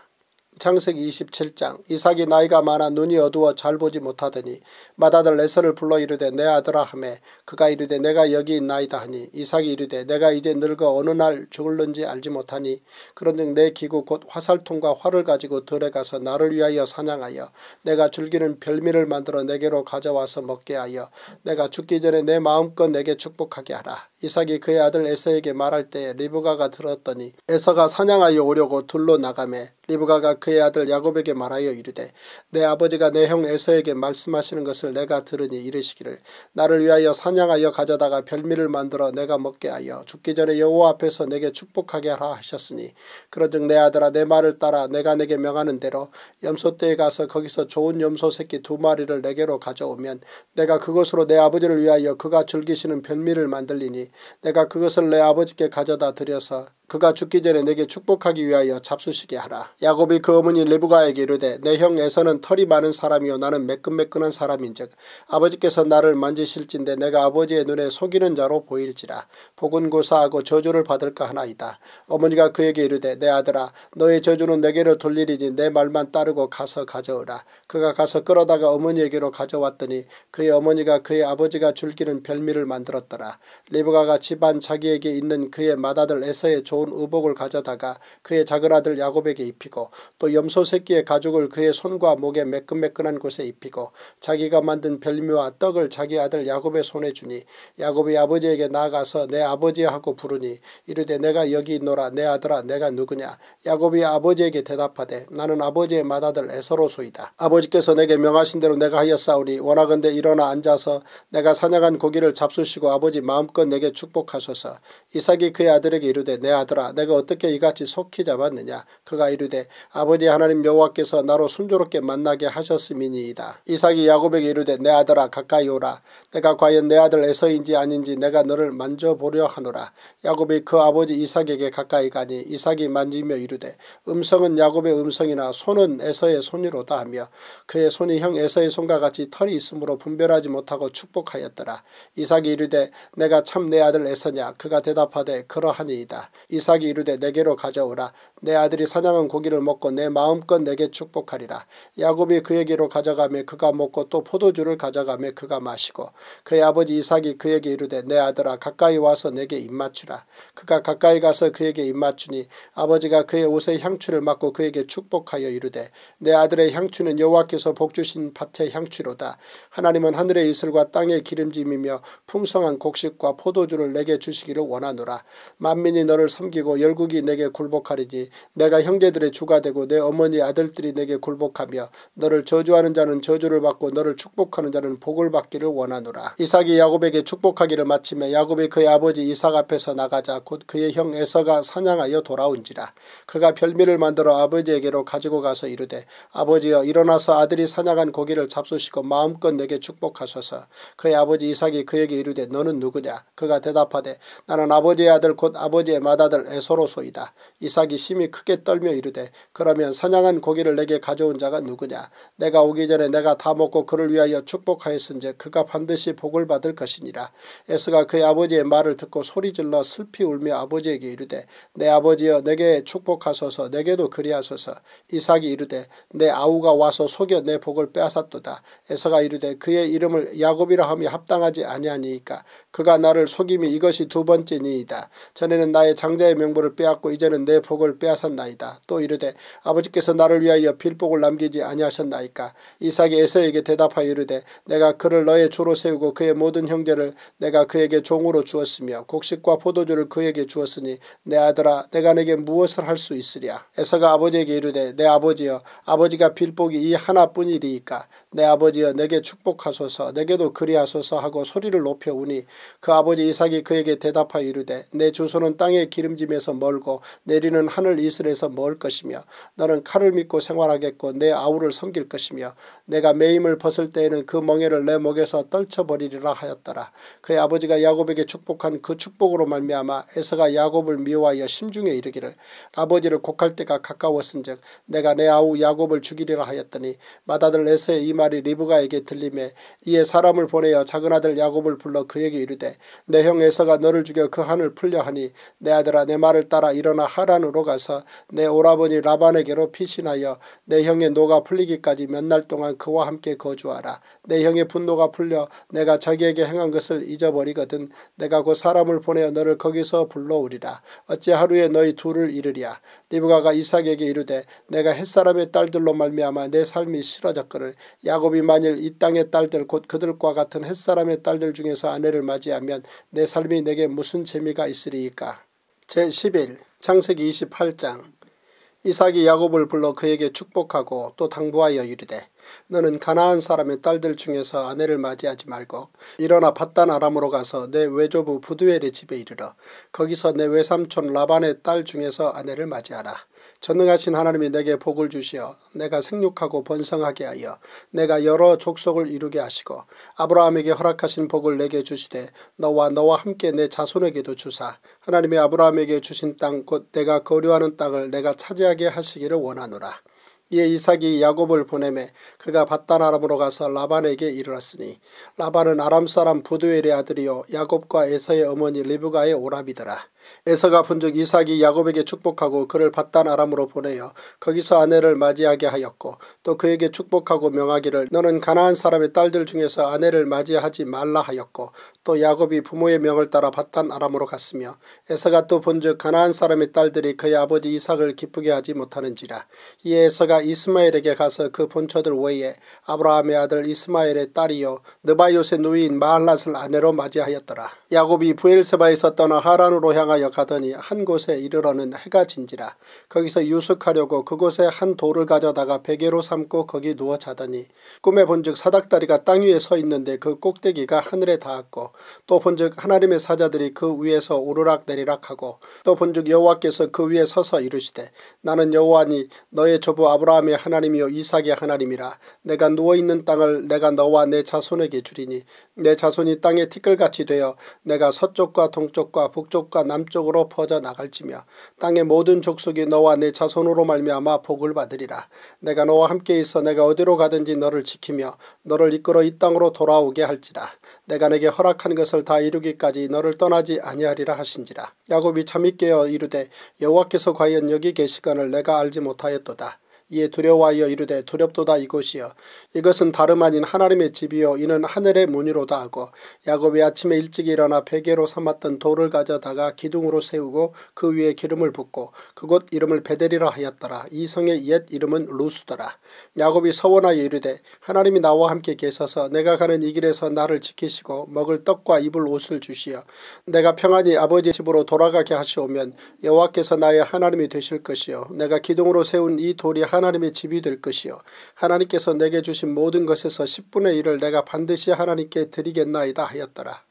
창세기 27장. 이삭이 나이가 많아 눈이 어두워 잘 보지 못하더니 맏아들 에서를 불러 이르되 내 아들아 하매 그가 이르되 내가 여기 있나이다 하니 이삭이 이르되 내가 이제 늙어 어느 날 죽을는지 알지 못하니 그런즉 내 기구 곧 화살통과 활을 가지고 들에 가서 나를 위하여 사냥하여 내가 즐기는 별미를 만들어 내게로 가져와서 먹게 하여 내가 죽기 전에 내 마음껏 내게 축복하게 하라. 이삭이 그의 아들 에서에게 말할 때에 리브가가 들었더니 에서가 사냥하여 오려고 둘로 나가매 리브가가 그의 아들 야곱에게 말하여 이르되 내 아버지가 내 형 에서에게 말씀하시는 것을 내가 들으니 이르시기를 나를 위하여 사냥하여 가져다가 별미를 만들어 내가 먹게 하여 죽기 전에 여호와 앞에서 내게 축복하게 하라 하셨으니 그런즉 내 아들아 내 말을 따라 내가 내게 명하는 대로 염소떼에 가서 거기서 좋은 염소 새끼 2마리를 내게로 가져오면 내가 그것으로 내 아버지를 위하여 그가 즐기시는 별미를 만들리니 내가 그것을 내 아버지께 가져다 드려서 그가 죽기 전에 내게 축복하기 위하여 잡수시게 하라. 야곱이 그 어머니 리브가에게 이르되 내 형 에서는 털이 많은 사람이요 나는 매끈매끈한 사람인즉 아버지께서 나를 만지실진데 내가 아버지의 눈에 속이는 자로 보일지라. 복은 고사하고 저주를 받을까 하나이다. 어머니가 그에게 이르되 내 아들아 너의 저주는 내게로 돌리리니 내 말만 따르고 가서 가져오라. 그가 가서 끌어다가 어머니에게로 가져왔더니 그의 어머니가 그의 아버지가 즐기는 별미를 만들었더라. 리브가가 집안 자기에게 있는 그의 맏아들 에서의 좋은 의복을 가져다가 그의 작은 아들 야곱에게 입히고 또 염소 새끼의 가죽을 그의 손과 목에 매끈매끈한 곳에 입히고 자기가 만든 별미와 떡을 자기 아들 야곱의 손에 주니 야곱이 아버지에게 나아가서 내 아버지 하고 부르니 이르되 내가 여기 있노라. 내 아들아 내가 누구냐. 야곱이 아버지에게 대답하되 나는 아버지의 맏아들 에서로소이다. 아버지께서 내게 명하신 대로 내가 하였사오니 원하건대 일어나 앉아서 내가 사냥한 고기를 잡수시고 아버지 마음껏 내게 축복하소서. 이삭이 그의 아들에게 이르되 내 아들아 내가 어떻게 이같이 속히 잡았느냐. 그가 이르되 아버지 하나님 여호와께서 나로 순조롭게 만나게 하셨음이니이다. 이삭이 야곱에게 이르되 내 아들아 가까이 오라. 내가 과연 내 아들 에서인지 아닌지 내가 너를 만져보려 하노라. 야곱이 그 아버지 이삭에게 가까이 가니 이삭이 만지며 이르되 음성은 야곱의 음성이나 손은 에서의 손이로다 하며 그의 손이 형 에서의 손과 같이 털이 있으므로 분별하지 못하고 축복하였더라. 이삭이 이르되 내가 참 내 아들 에서냐. 그가 대답하되 그러하니이다. 이삭이 이르되 내게로 가져오라. 내 아들이 사냥한 고기를 먹고 내 마음껏 내게 축복하리라. 야곱이 그에게로 가져가며 그가 먹고 또 포도주를 가져가며 그가 마시고 그의 아버지 이삭이 그에게 이르되 내 아들아 가까이 와서 내게 입맞추라. 그가 가까이 가서 그에게 입맞추니 아버지가 그의 옷에 향취를 맡고 그에게 축복하여 이르되 내 아들의 향취는 여호와께서 복주신 밭의 향취로다. 하나님은 하늘의 이슬과 땅의 기름짐이며 풍성한 곡식과 포도주를 내게 주시기를 원하노라. 만민이 너를 섬기고 열국이 내게 굴복하리니 내가 형제들의 주가 되고 내 어머니 아들들이 내게 굴복하며 너를 저주하는 자는 저주를 받고 너를 축복하는 자는 복을 받기를 원하노라. 이삭이 야곱에게 축복하기를 마치며 야곱이 그의 아버지 이삭 앞에서 나가자 곧 그의 형 에서가 사냥하여 돌아온지라. 그가 별미를 만들어 아버지에게로 가지고 가서 이르되 아버지여 일어나서 아들이 사냥한 고기를 잡수시고 마음껏 내게 축복하소서. 그의 아버지 이삭이 그에게 이르되 너는 누구냐. 그가 대답하되 나는 아버지의 아들 곧 아버지의 맏아들 에서로소이다. 이삭이 심히 크게 떨며 이르되 그러면 사냥한 고기를 내게 가져온 자가 누구냐. 내가 오기 전에 내가 다 먹고 그를 위하여 축복하였은즉 그가 반드시 복을 받을 것이니라. 에서가 그의 아버지의 말을 듣고 소리질러 슬피 울며 아버지에게 이르되 내 아버지여 내게 축복하소서. 내게도 그리하소서. 이삭이 이르되 내 아우가 와서 속여 내 복을 빼앗았도다. 에서가 이르되 그의 이름을 야곱이라 함이 합당하지 아니하니이까 그가 나를 속임이 이것이 두 번째니이다. 전에는 나의 장자의 명분을 빼앗고 이제는 내 복을 빼앗았나이다. 또 이르되 아버지께서 나를 위하여 빌복을 남기지 아니하셨나이까. 이삭이 에서에게 대답하여 이르되 내가 그를 너의 주로 세우고 그의 모든 형제를 내가 그에게 종으로 주었으며 곡식과 포도주를 그에게 주었으니 내 아들아 내가 내게 무엇을 할 수 있으랴. 에서가 아버지에게 이르되 내 아버지여 아버지가 빌복이 이 하나뿐이리이까 내 아버지여 내게 축복하소서. 내게도 그리하소서 하고 소리를 높여 우니 그 아버지 이삭이 그에게 대답하여 이르되 내 주소는 땅의 기름 기름짐에서 멀고 내리는 하늘 이슬에서 멀 것이며 너는 칼을 믿고 생활하겠고 내 아우를 섬길 것이며 내가 매임을 벗을 때에는 그 멍에를 내 목에서 떨쳐버리리라 하였더라. 그의 아버지가 야곱에게 축복한 그 축복으로 말미암아 에서가 야곱을 미워하여 심중에 이르기를 아버지를 곡할 때가 가까웠은즉 내가 내 아우 야곱을 죽이리라 하였더니 맏아들 에서의 이 말이 리브가에게 들리매 이에 사람을 보내어 작은 아들 야곱을 불러 그에게 이르되 내 형 에서가 너를 죽여 그 한을 풀려 하니 내 아들아 내 말을 따라 일어나 하란으로 가서 내 오라버니 라반에게로 피신하여 내 형의 노가 풀리기까지 몇 날 동안 그와 함께 거주하라. 내 형의 분노가 풀려 내가 자기에게 행한 것을 잊어버리거든 내가 곧 사람을 보내어 너를 거기서 불러오리라. 어찌 하루에 너희 둘을 이르랴. 리브가가 이삭에게 이르되 내가 햇사람의 딸들로 말미암아 내 삶이 싫어졌거늘 야곱이 만일 이 땅의 딸들 곧 그들과 같은 햇사람의 딸들 중에서 아내를 맞이하면 내 삶이 내게 무슨 재미가 있으리이까. 제11 창세기 28장. 이삭이 야곱을 불러 그에게 축복하고 또 당부하여 이르되 너는 가나안 사람의 딸들 중에서 아내를 맞이하지 말고 일어나 밧단 아람으로 가서 내 외조부 부두엘의 집에 이르러 거기서 내 외삼촌 라반의 딸 중에서 아내를 맞이하라. 전능하신 하나님이 내게 복을 주시어 내가 생육하고 번성하게 하여 내가 여러 족속을 이루게 하시고 아브라함에게 허락하신 복을 내게 주시되 너와 함께 내 자손에게도 주사 하나님이 아브라함에게 주신 땅 곧 내가 거류하는 땅을 내가 차지하게 하시기를 원하노라. 이에 이삭이 야곱을 보내매 그가 밧단 아람으로 가서 라반에게 이르렀으니 라반은 아람 사람 부두엘의 아들이요 야곱과 에서의 어머니 리브가의 오라비더라. 에서가 본즉 이삭이 야곱에게 축복하고 그를 밧단 아람으로 보내어 거기서 아내를 맞이하게 하였고 또 그에게 축복하고 명하기를 너는 가나안 사람의 딸들 중에서 아내를 맞이하지 말라 하였고 또 야곱이 부모의 명을 따라 밧단 아람으로 갔으며 에서가 또 본즉 가나안 사람의 딸들이 그의 아버지 이삭을 기쁘게 하지 못하는지라. 이에 에서가 이스마엘에게 가서 그 본처들 외에 아브라함의 아들 이스마엘의 딸이요 느바이옷의 누이인 마할랏을 아내로 맞이하였더라. 야곱이 브엘세바에서 떠나 하란으로 향하여 가더니 한 곳에 이르러는 해가 진지라. 거기서 유숙하려고 그곳에 한 돌을 가져다가 베개로 삼고 거기 누워 자더니 꿈에 본즉 사닥다리가 땅 위에 서 있는데 그 꼭대기가 하늘에 닿았고 또 본즉 하나님의 사자들이 그 위에서 오르락 내리락 하고 또 본즉 여호와께서 그 위에 서서 이르시되 나는 여호와니 너의 조부 아브라함의 하나님이요 이삭의 하나님이라. 내가 누워있는 땅을 내가 너와 내 자손에게 주리니 내 자손이 땅의 티끌같이 되어 내가 서쪽과 동쪽과 북쪽과 남쪽으로 퍼져나갈지며 땅의 모든 족속이 너와 내 자손으로 말미암아 복을 받으리라. 내가 너와 함께 있어 내가 어디로 가든지 너를 지키며 너를 이끌어 이 땅으로 돌아오게 할지라. 내가 내게 허락한 것을 다 이루기까지 너를 떠나지 아니하리라 하신지라. 야곱이 잠이 깨어 이르되 여호와께서 과연 여기 계시거늘 내가 알지 못하였도다. 이에 두려워하여 이르되 두렵도다 이곳이여 이것은 다름 아닌 하나님의 집이요 이는 하늘의 문이로다 하고 야곱이 아침에 일찍 일어나 베개로 삼았던 돌을 가져다가 기둥으로 세우고 그 위에 기름을 붓고 그곳 이름을 베델이라 하였더라. 이 성의 옛 이름은 루스더라. 야곱이 서원하여 이르되 하나님이 나와 함께 계셔서 내가 가는 이 길에서 나를 지키시고 먹을 떡과 입을 옷을 주시어 내가 평안히 아버지 집으로 돌아가게 하시오면 여호와께서 나의 하나님이 되실 것이요 내가 기둥으로 세운 이 돌이 하나님의 집이 될 것이요 하나님께서 내게 주신 모든 것에서 10분의 1을 내가 반드시 하나님께 드리겠나이다 하였더라.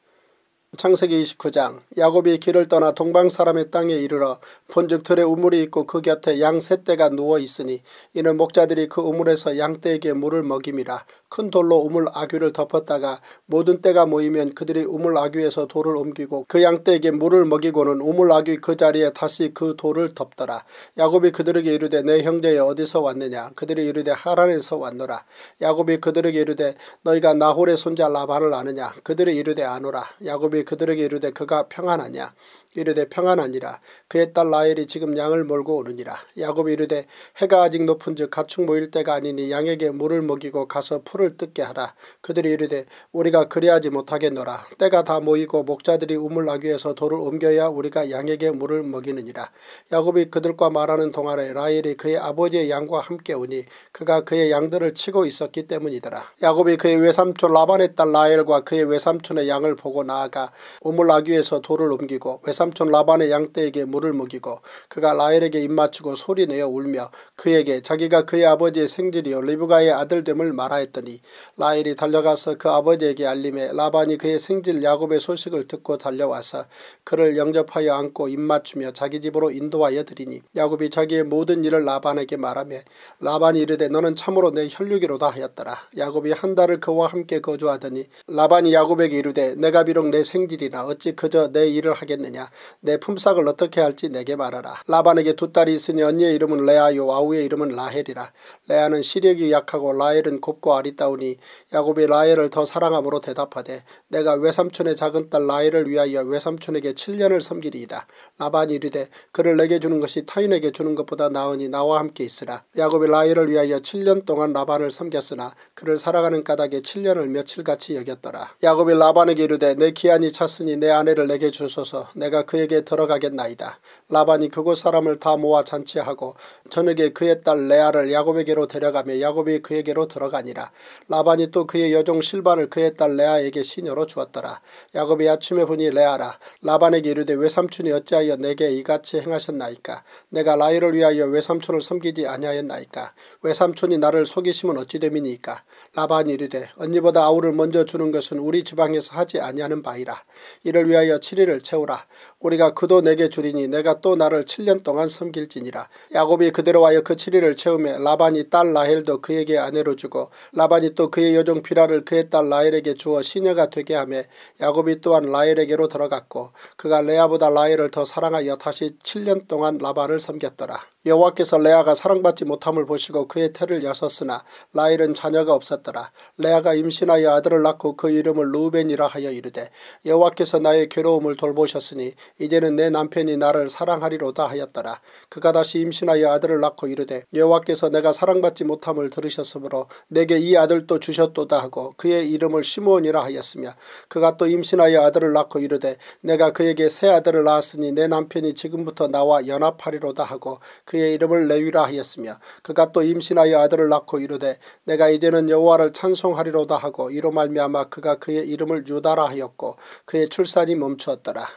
창세기 29장. 야곱이 길을 떠나 동방 사람의 땅에 이르러 본즉 들에 우물이 있고 그 곁에 양 세 떼가 누워 있으니 이는 목자들이 그 우물에서 양 떼에게 물을 먹임이라. 큰 돌로 우물 아귀를 덮었다가 모든 떼가 모이면 그들이 우물 아귀에서 돌을 옮기고 그 양 떼에게 물을 먹이고는 우물 아귀 그 자리에 다시 그 돌을 덮더라. 야곱이 그들에게 이르되 내 형제여 어디서 왔느냐. 그들이 이르되 하란에서 왔노라. 야곱이 그들에게 이르되 너희가 나홀의 손자 라반을 아느냐. 그들이 이르되 아노라. 야곱이 그들에게 이르되 그가 평안하냐. 이르되 평안하니라. 그의 딸 라헬이 지금 양을 몰고 오느니라. 야곱이 이르되 해가 아직 높은즉 가축 모일 때가 아니니 양에게 물을 먹이고 가서 풀을 뜯게 하라. 그들이 이르되 우리가 그리하지 못하겠노라. 때가 다 모이고 목자들이 우물 아귀에서 돌을 옮겨야 우리가 양에게 물을 먹이느니라. 야곱이 그들과 말하는 동안에 라헬이 그의 아버지의 양과 함께 오니 그가 그의 양들을 치고 있었기 때문이더라. 야곱이 그의 외삼촌 라반의 딸 라헬과 그의 외삼촌의 양을 보고 나아가 우물 아귀에서 돌을 옮기고 외삼촌 라반의 양떼에게 물을 먹이고 그가 라헬에게 입맞추고 소리내어 울며 그에게 자기가 그의 아버지의 생질이요 리브가의 아들됨을 말하였더니 라헬이 달려가서 그 아버지에게 알림해 라반이 그의 생질 야곱의 소식을 듣고 달려와서 그를 영접하여 안고 입맞추며 자기 집으로 인도하여 드리니 야곱이 자기의 모든 일을 라반에게 말하며 라반이 이르되 너는 참으로 내 혈육이로다 하였더라. 야곱이 한 달을 그와 함께 거주하더니 라반이 야곱에게 이르되 내가 비록 내 생질이라 어찌 그저 내 일을 하겠느냐. 내 품삯을 어떻게 할지 내게 말하라. 라반에게 두 딸이 있으니 언니의 이름은 레아요 아우의 이름은 라헬이라. 레아는 시력이 약하고 라헬은 곱고 아리따우니 야곱이 라헬을 더 사랑함으로 대답하되 내가 외삼촌의 작은 딸 라헬을 위하여 외삼촌에게 7년을 섬기리이다. 라반이 이르되 그를 내게 주는 것이 타인에게 주는 것보다 나으니 나와 함께 있으라. 야곱이 라헬을 위하여 7년 동안 라반을 섬겼으나 그를 살아가는 까닭에 7년을 며칠같이 여겼더라. 야곱이 라반에게 이르되 내 기한이 찼으니 내 아내를 내게 주소서. 내가 그에게 들어가겠나이다. 라반이 그곳 사람을 다 모아 잔치하고 저녁에 그의 딸 레아를 야곱에게로 데려가며 야곱이 그에게로 들어가니라. 라반이 또 그의 여종 실바를 그의 딸 레아에게 시녀로 주었더라. 야곱이 아침에 보니 레아라. 라반에게 이르되 외삼촌이 어찌하여 내게 이같이 행하셨나이까. 내가 라헬을 위하여 외삼촌을 섬기지 아니하였나이까. 외삼촌이 나를 속이심은 어찌 됨이니까. 라반이 이르되 언니보다 아우를 먼저 주는 것은 우리 지방에서 하지 아니하는 바이라. 이를 위하여 7일을 채우라. 우리가 그도 내게 주리니 내가 또 나를 7년 동안 섬길지니라. 야곱이 그대로 하여 그 7일을 채우며 라반이 딸 라헬도 그에게 아내로 주고 라반이 또 그의 여종 비라를 그의 딸 라헬에게 주어 시녀가 되게 하며 야곱이 또한 라헬에게로 들어갔고 그가 레아보다 라헬을 더 사랑하여 다시 7년 동안 라반을 섬겼더라. 여호와께서 레아가 사랑받지 못함을 보시고 그의 태를 여섰으나 라헬은 자녀가 없었더라. 레아가 임신하여 아들을 낳고 그 이름을 르우벤이라 하여 이르되 여호와께서 나의 괴로움을 돌보셨으니 이제는 내 남편이 나를 사랑하리로다 하였더라. 그가 다시 임신하여 아들을 낳고 이르되 여호와께서 내가 사랑받지 못함을 들으셨으므로 내게 이 아들도 주셨도다 하고 그의 이름을 시므온이라 하였으며 그가 또 임신하여 아들을 낳고 이르되 내가 그에게 새 아들을 낳았으니 내 남편이 지금부터 나와 연합하리로다 하고 그의 이름을 레위라 하였으며 그가 또 임신하여 아들을 낳고 이르되 내가 이제는 여호와를 찬송하리로다 하고 이로 말미암아 그가 그의 이름을 유다라 하였고 그의 출산이 멈추었더라.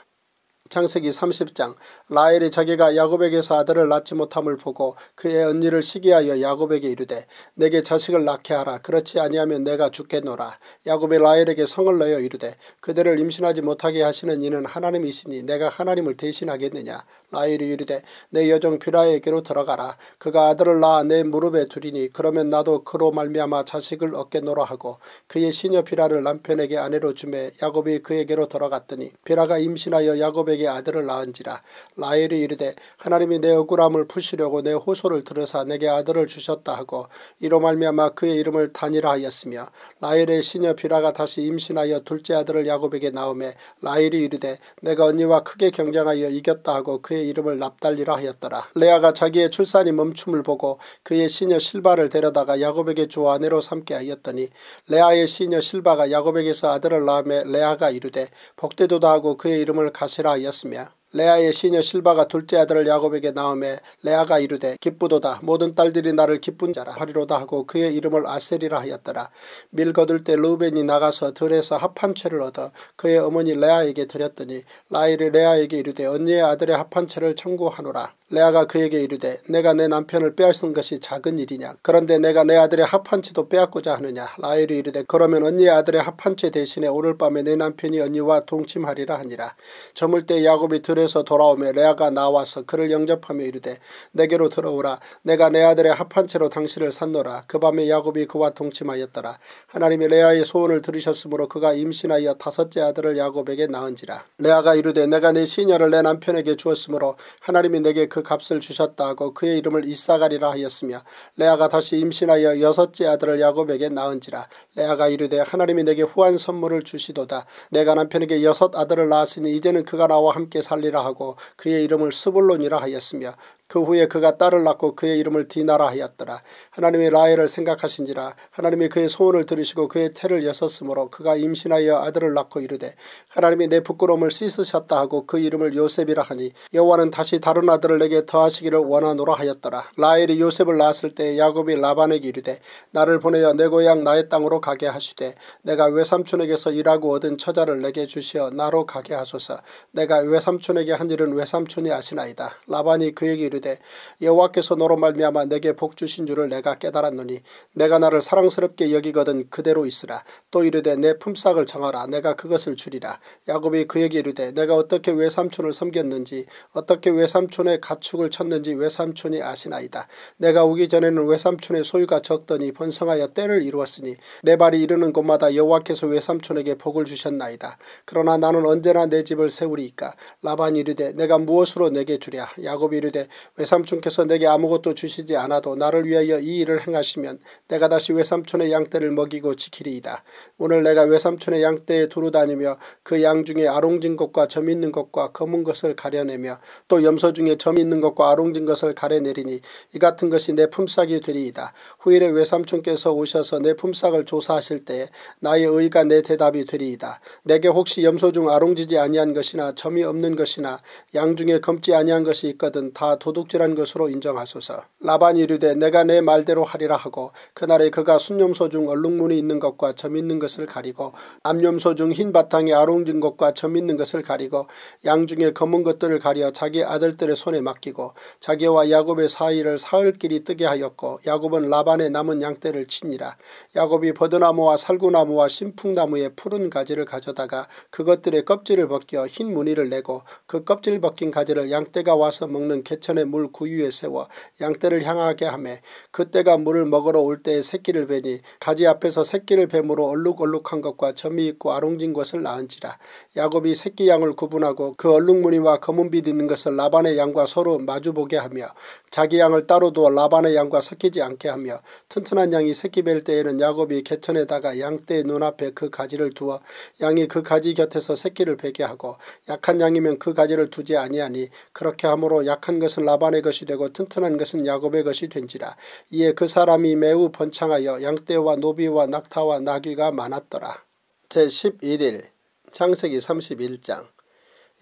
창세기 30장. 라헬이 자기가 야곱에게서 아들을 낳지 못함을 보고 그의 언니를 시기하여 야곱에게 이르되 내게 자식을 낳게 하라. 그렇지 아니하면 내가 죽겠노라. 야곱이 라헬에게 성을 내어 이르되 그대를 임신하지 못하게 하시는 이는 하나님이시니 내가 하나님을 대신하겠느냐. 라헬이 이르되 내 여종 비라에게로 들어가라. 그가 아들을 낳아 내 무릎에 두리니 그러면 나도 그로 말미암아 자식을 얻겠노라 하고 그의 시녀 비라를 남편에게 아내로 주매 야곱이 그에게로 들어갔더니 비라가 임신하여 야곱에게 아들을 낳은지라. 라헬이 이르되 하나님이 내 억울함을 푸시려고 내 호소를 들으사 내게 아들을 주셨다 하고 이로 말미암아 그의 이름을 단이라 하였으며 라헬의 시녀 비라가 다시 임신하여 둘째 아들을 야곱에게 낳음에 라헬이 이르되 내가 언니와 크게 경쟁하여 이겼다 하고 그의 이름을 납달리라 하였더라. 레아가 자기의 출산이 멈춤을 보고 그의 시녀 실바를 데려다가 야곱에게 주어 아내로 삼게 하였더니 레아의 시녀 실바가 야곱에게서 아들을 낳음에 레아가 이르되 복되도다 하고 그의 이름을 가시라 하였으며 레아의 시녀 실바가 둘째 아들을 야곱에게 낳음에 레아가 이르되 기쁘도다 모든 딸들이 나를 기쁜 자라 하리로다 하고 그의 이름을 아셀이라 하였더라. 밀 거둘 때 르우벤이 나가서 들에서 합한 채를 얻어 그의 어머니 레아에게 드렸더니 라헬이 레아에게 이르되 언니의 아들의 합한 채를 청구하노라. 레아가 그에게 이르되 내가 내 남편을 빼앗은 것이 작은 일이냐. 그런데 내가 내 아들의 합한 채도 빼앗고자 하느냐. 라헬이 이르되 그러면 언니의 아들의 합한 채 대신에 오늘 밤에 내 남편이 언니와 동침하리라 하니라. 저물 때 야곱이 들에서 돌아오며 레아가 나와서 그를 영접하며 이르되 내게로 들어오라. 내가 내 아들의 합한 채로 당신을 샀노라. 그 밤에 야곱이 그와 동침하였더라. 하나님이 레아의 소원을 들으셨으므로 그가 임신하여 다섯째 아들을 야곱에게 낳은지라. 레아가 이르되 내가 내 시녀를 내 남편에게 주었으므로 하나님이 내게 그 값을 주셨다 하고 그의 이름을 이사가리라 하였으며 레아가 다시 임신하여 여섯째 아들을 야곱에게 낳은지라. 레아가 이르되 하나님이 내게 후한 선물을 주시도다. 내가 남편에게 여섯 아들을 낳았으니 이제는 그가 나와 함께 살리라 하고 그의 이름을 스불론이라 하였으며 그 후에 그가 딸을 낳고 그의 이름을 디나라 하였더라. 하나님이 라헬을 생각하신지라. 하나님이 그의 소원을 들으시고 그의 태를 여섰으므로 그가 임신하여 아들을 낳고 이르되 하나님이 내 부끄러움을 씻으셨다 하고 그 이름을 요셉이라 하니 여호와는 다시 다른 아들을 내게 더하시기를 원하노라 하였더라. 라헬이 요셉을 낳았을 때 야곱이 라반에게 이르되 나를 보내어 내 고향 나의 땅으로 가게 하시되 내가 외삼촌에게서 일하고 얻은 처자를 내게 주시어 나로 가게 하소서. 내가 외삼촌에게 한 일은 외삼촌이 아시나이다. 라반이 그에게 이르되 여호와께서 너로 말미암아 내게 복 주신 줄을 내가 깨달았노니 내가 나를 사랑스럽게 여기거든 그대로 있으라. 또 이르되 내 품삯을 정하라. 내가 그것을 주리라. 야곱이 그에게 이르되 내가 어떻게 외삼촌을 섬겼는지 어떻게 외삼촌의 가축을 쳤는지 외삼촌이 아시나이다. 내가 오기 전에는 외삼촌의 소유가 적더니 번성하여 때를 이루었으니 내 발이 이르는 곳마다 여호와께서 외삼촌에게 복을 주셨나이다. 그러나 나는 언제나 내 집을 세우리이까. 라반이 이르되 내가 무엇으로 내게 주랴. 야곱이 이르되 외삼촌께서 내게 아무것도 주시지 않아도 나를 위하여 이 일을 행하시면 내가 다시 외삼촌의 양떼를 먹이고 지키리이다. 오늘 내가 외삼촌의 양떼에 두루 다니며 그 양 중에 아롱진 것과 점 있는 것과 검은 것을 가려내며 또 염소 중에 점 있는 것과 아롱진 것을 가려내리니 이 같은 것이 내 품삯이 되리이다. 후일에 외삼촌께서 오셔서 내 품삯을 조사하실 때에 나의 의가 내 대답이 되리이다. 내게 혹시 염소 중 아롱지지 아니한 것이나 점이 없는 것이나 양 중에 검지 아니한 것이 있거든 다 도둑질한 것으로 인정하소서. 라반이 이르되 내가 내 말대로 하리라 하고 그날에 그가 순염소 중 얼룩무늬 있는 것과 점 있는 것을 가리고 암염소 중 흰 바탕에 아롱진 것과 점 있는 것을 가리고 양 중에 검은 것들을 가려 자기 아들들의 손에 맡기고 자기와 야곱의 사이를 사흘길이 뜨게 하였고 야곱은 라반의 남은 양떼를 치니라. 야곱이 버드나무와 살구나무와 신풍나무의 푸른 가지를 가져다가 그것들의 껍질을 벗겨 흰 무늬를 내고 그 껍질 벗긴 가지를 양떼가 와서 먹는 개천의 물 구유에 세워 양떼를 향하게 하매 그때가 물을 먹으러 올 때에 새끼를 베니 가지 앞에서 새끼를 뱀으로 얼룩얼룩한 것과 점이 있고 아롱진 것을 낳은지라. 야곱이 새끼 양을 구분하고 그 얼룩무늬와 검은빛 있는 것을 라반의 양과 서로 마주보게 하며 자기 양을 따로 두어 라반의 양과 섞이지 않게 하며 튼튼한 양이 새끼 뵐 때에는 야곱이 개천에다가 양떼의 눈앞에 그 가지를 두어 양이 그 가지 곁에서 새끼를 베게 하고 약한 양이면 그 가지를 두지 아니하니 그렇게 함으로 약한 것은 라반의 것이 되고 튼튼한 것은 야곱의 것이 된지라. 이에 그 사람이 매우 번창하여 양떼와 노비와 낙타와 나귀가 많았더라. 제11일 창세기 31장.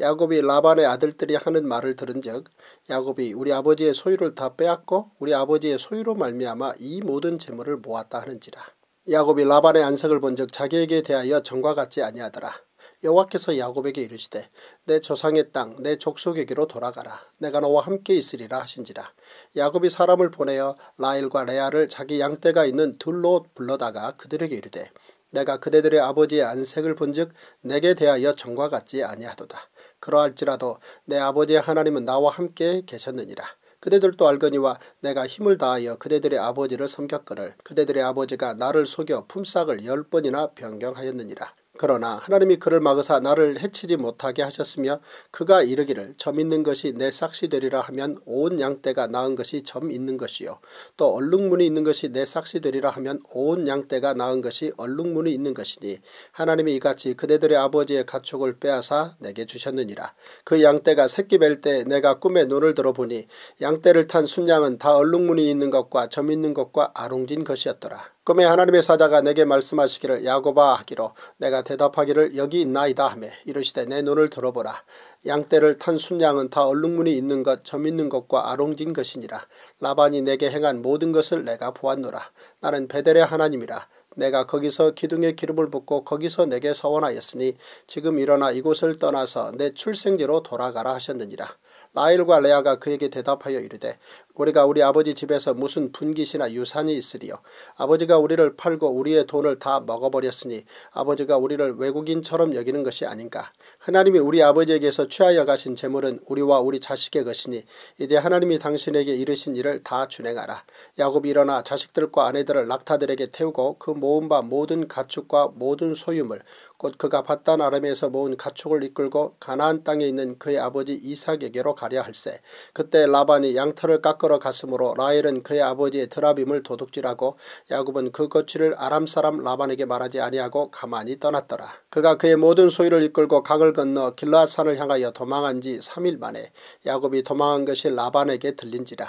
야곱이 라반의 아들들이 하는 말을 들은즉 야곱이 우리 아버지의 소유를 다 빼앗고 우리 아버지의 소유로 말미암아 이 모든 재물을 모았다 하는지라. 야곱이 라반의 안색을 본즉 자기에게 대하여 전과 같지 아니하더라. 여호와께서 야곱에게 이르시되 내 조상의 땅 내 족속에게로 돌아가라. 내가 너와 함께 있으리라 하신지라. 야곱이 사람을 보내어 라헬과 레아를 자기 양떼가 있는 둘로 불러다가 그들에게 이르되 내가 그대들의 아버지의 안색을 본즉 내게 대하여 전과 같지 아니하도다. 그러할지라도 내 아버지의 하나님은 나와 함께 계셨느니라. 그대들도 알거니와 내가 힘을 다하여 그대들의 아버지를 섬겼거늘 그대들의 아버지가 나를 속여 품삯을 10번이나 변경하였느니라. 그러나 하나님이 그를 막으사 나를 해치지 못하게 하셨으며 그가 이르기를 점 있는 것이 내 삭시 되리라 하면 온 양떼가 낳은 것이 점 있는 것이요 또 얼룩무늬 있는 것이 내 삭시 되리라 하면 온 양떼가 낳은 것이 얼룩무늬 있는 것이니 하나님이 이같이 그대들의 아버지의 가축을 빼앗아 내게 주셨느니라. 그 양떼가 새끼 뵐 때 내가 꿈에 눈을 들어보니 양떼를 탄 순양은 다 얼룩무늬 있는 것과 점 있는 것과 아롱진 것이었더라. 꿈에 하나님의 사자가 내게 말씀하시기를 야곱아 하기로 내가 대답하기를 여기 있나이다 하며 이르시되 내 눈을 들어보라. 양떼를 탄 순양은 다 얼룩무늬 있는 것 점 있는 것과 아롱진 것이니라. 라반이 내게 행한 모든 것을 내가 보았노라. 나는 베델의 하나님이라. 내가 거기서 기둥에 기름을 붓고 거기서 내게 서원하였으니 지금 일어나 이곳을 떠나서 내 출생지로 돌아가라 하셨느니라. 라헬과 레아가 그에게 대답하여 이르되 우리가 우리 아버지 집에서 무슨 분깃이나 유산이 있으리요. 아버지가 우리를 팔고 우리의 돈을 다 먹어버렸으니 아버지가 우리를 외국인처럼 여기는 것이 아닌가. 하나님이 우리 아버지에게서 취하여 가신 재물은 우리와 우리 자식의 것이니 이제 하나님이 당신에게 이르신 일을 다 준행하라. 야곱이 일어나 자식들과 아내들을 낙타들에게 태우고 그 모은 바 모든 가축과 모든 소유물 곧 그가 밧단 아람에서 모은 가축을 이끌고 가나안 땅에 있는 그의 아버지 이삭에게로 가려 할세. 그때 라반이 양털을 깎으러 갔으므로 라헬은 그의 아버지의 드라빔을 도둑질하고 야곱은 그 거취를 아람 사람 라반에게 말하지 아니하고 가만히 떠났더라. 그가 그의 모든 소유를 이끌고 강을 건너 길르앗산을 향하여 도망한 지 3일 만에 야곱이 도망한 것이 라반에게 들린지라.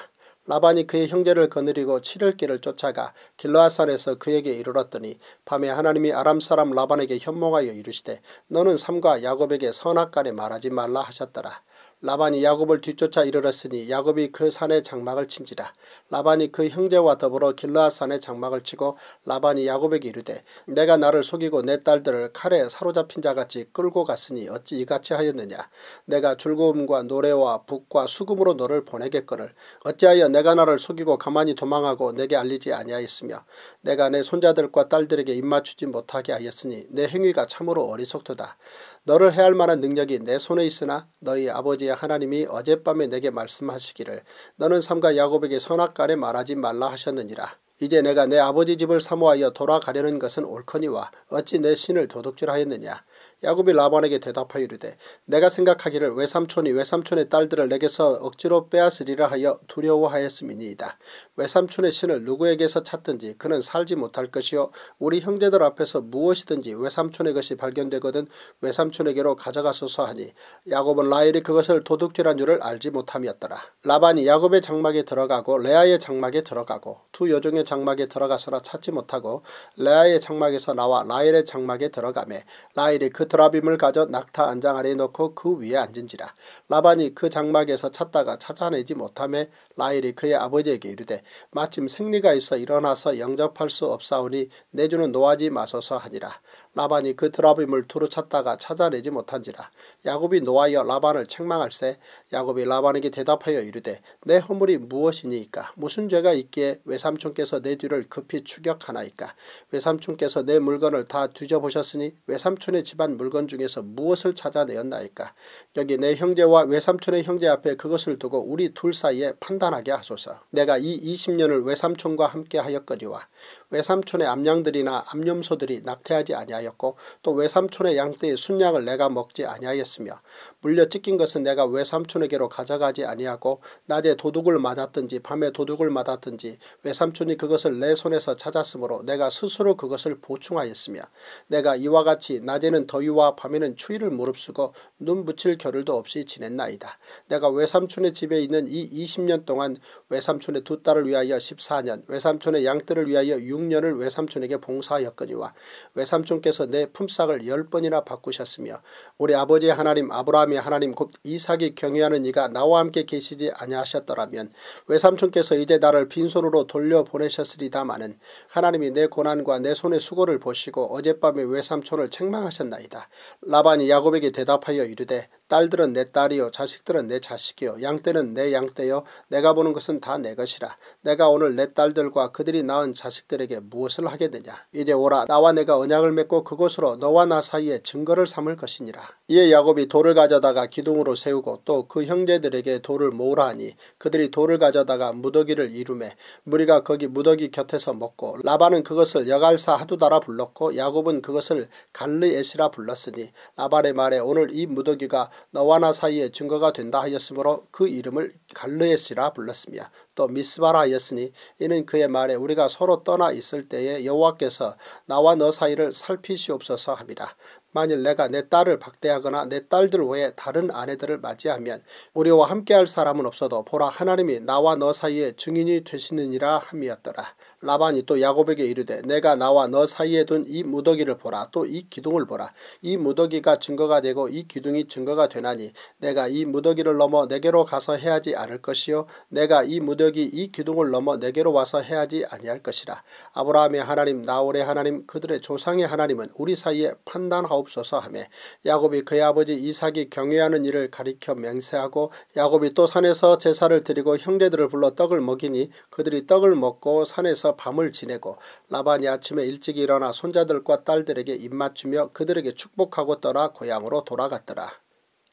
라반이 그의 형제를 거느리고 7일 길을 쫓아가 길르앗산에서 그에게 이르렀더니 밤에 하나님이 아람 사람 라반에게 현몽하여 이르시되 너는 삼가 야곱에게 선악간에 말하지 말라 하셨더라. 라반이 야곱을 뒤쫓아 이르렀으니 야곱이 그 산에 장막을 친지라. 라반이 그 형제와 더불어 길르앗산에 장막을 치고 라반이 야곱에게 이르되 내가 나를 속이고 내 딸들을 칼에 사로잡힌 자같이 끌고 갔으니 어찌 이같이 하였느냐. 내가 즐거움과 노래와 북과 수금으로 너를 보내겠거늘 어찌하여 내가 나를 속이고 가만히 도망하고 내게 알리지 아니하였으며 내가 내 손자들과 딸들에게 입맞추지 못하게 하였으니 내 행위가 참으로 어리석도다. 너를 해할 만한 능력이 내 손에 있으나 너희 아버지의 하나님이 어젯밤에 내게 말씀하시기를 너는 삼가 야곱에게 선악간에 말하지 말라 하셨느니라. 이제 내가 내 아버지 집을 사모하여 돌아가려는 것은 옳거니와 어찌 내 신을 도둑질하였느냐. 야곱이 라반에게 대답하여 이르되 내가 생각하기를 외삼촌이 외삼촌의 딸들을 내게서 억지로 빼앗으리라 하여 두려워하였음이니이다. 외삼촌의 신을 누구에게서 찾든지 그는 살지 못할 것이요 우리 형제들 앞에서 무엇이든지 외삼촌의 것이 발견되거든 외삼촌에게로 가져가소서 하니 야곱은 라헬이 그것을 도둑질한 줄을 알지 못함이었더라. 라반이 야곱의 장막에 들어가고 레아의 장막에 들어가고 두 여종의 장막에 들어가서나 찾지 못하고 레아의 장막에서 나와 라헬의 장막에 들어가매 라헬이 그 드라빔을 가져 낙타 안장 아래에 놓고 그 위에 앉은지라. 라반이 그 장막에서 찾다가 찾아내지 못하매 라헬이 그의 아버지에게 이르되 마침 생리가 있어 일어나서 영접할 수 없사오니 내주는 노하지 마소서 하니라. 라반이 그 드라빔을 두루 찾다가 찾아내지 못한지라. 야곱이 노하여 라반을 책망할세. 야곱이 라반에게 대답하여 이르되 내 허물이 무엇이니이까. 무슨 죄가 있기에 외삼촌께서 내 뒤를 급히 추격하나이까. 외삼촌께서 내 물건을 다 뒤져보셨으니 외삼촌의 집안 물건 중에서 무엇을 찾아내었나이까. 여기 내 형제와 외삼촌의 형제 앞에 그것을 두고 우리 둘 사이에 판단하게 하소서. 내가 이 20년을 외삼촌과 함께 하였거니와 외삼촌의 암양들이나 암염소들이 낙태하지 아니하였고 또 외삼촌의 양떼의 순양을 내가 먹지 아니하였으며 물려 찢긴 것은 내가 외삼촌에게로 가져가지 아니하고 낮에 도둑을 맞았든지 밤에 도둑을 맞았든지 외삼촌이 그것을 내 손에서 찾았으므로 내가 스스로 그것을 보충하였으며 내가 이와 같이 낮에는 더위와 밤에는 추위를 무릅쓰고 눈 붙일 겨를도 없이 지냈나이다. 내가 외삼촌의 집에 있는 이 20년 동안 외삼촌의 두 딸을 위하여 14년 외삼촌의 양떼를 위하여 6년을 외삼촌에게 봉사하였거니와 외삼촌께서 내 품삯을 10번이나 바꾸셨으며 우리 아버지의 하나님 아브라함의 하나님 곧 이삭이 경외하는 이가 나와 함께 계시지 아니하셨더라면 외삼촌께서 이제 나를 빈손으로 돌려보내셨으리다마는 하나님이 내 고난과 내 손의 수고를 보시고 어젯밤에 외삼촌을 책망하셨나이다. 라반이 야곱에게 대답하여 이르되 딸들은 내 딸이요 자식들은 내 자식이요 양떼는 내 양떼요 내가 보는 것은 다 내 것이라. 내가 오늘 내 딸들과 그들이 낳은 자식들에게 무엇을 하겠느냐. 이제 오라 나와 내가 언약을 맺고 그곳으로 너와 나 사이에 증거를 삼을 것이니라. 이에 야곱이 돌을 가져다가 기둥으로 세우고 또 그 형제들에게 돌을 모으라 하니 그들이 돌을 가져다가 무더기를 이루매 무리가 거기 무더기 곁에서 먹고 라반은 그것을 여갈사 하두다라 불렀고 야곱은 그것을 갈르에시라 불렀으니 라반의 말에 오늘 이 무더기가 너와 나 사이에 증거가 된다 하였으므로 그 이름을 갈르에시라 불렀으며 또 미스바라 하였으니 이는 그의 말에 우리가 서로 떠나 있을 때에 여호와께서 나와 너 사이를 살피시옵소서 함이라. 만일 내가 내 딸을 박대하거나 내 딸들 외에 다른 아내들을 맞이하면 우리와 함께할 사람은 없어도 보라 하나님이 나와 너 사이에 증인이 되시느니라 함이었더라. 라반이 또 야곱에게 이르되 내가 나와 너 사이에 둔 이 무더기를 보라. 또 이 기둥을 보라. 이 무더기가 증거가 되고 이 기둥이 증거가 되나니 내가 이 무더기를 넘어 내게로 가서 해하지 않을 것이요 내가 이 무더기 이 기둥을 넘어 내게로 와서 해하지 아니할 것이라. 아브라함의 하나님 나홀의 하나님 그들의 조상의 하나님은 우리 사이에 판단하옵소서 하며 야곱이 그의 아버지 이삭이 경외하는 일을 가리켜 맹세하고 야곱이 또 산에서 제사를 드리고 형제들을 불러 떡을 먹이니 그들이 떡을 먹고 산에서 밤을 지내고 라반이 아침에 일찍 일어나 손자들과 딸들에게 입맞추며 그들에게 축복하고 떠나 고향으로 돌아갔더라.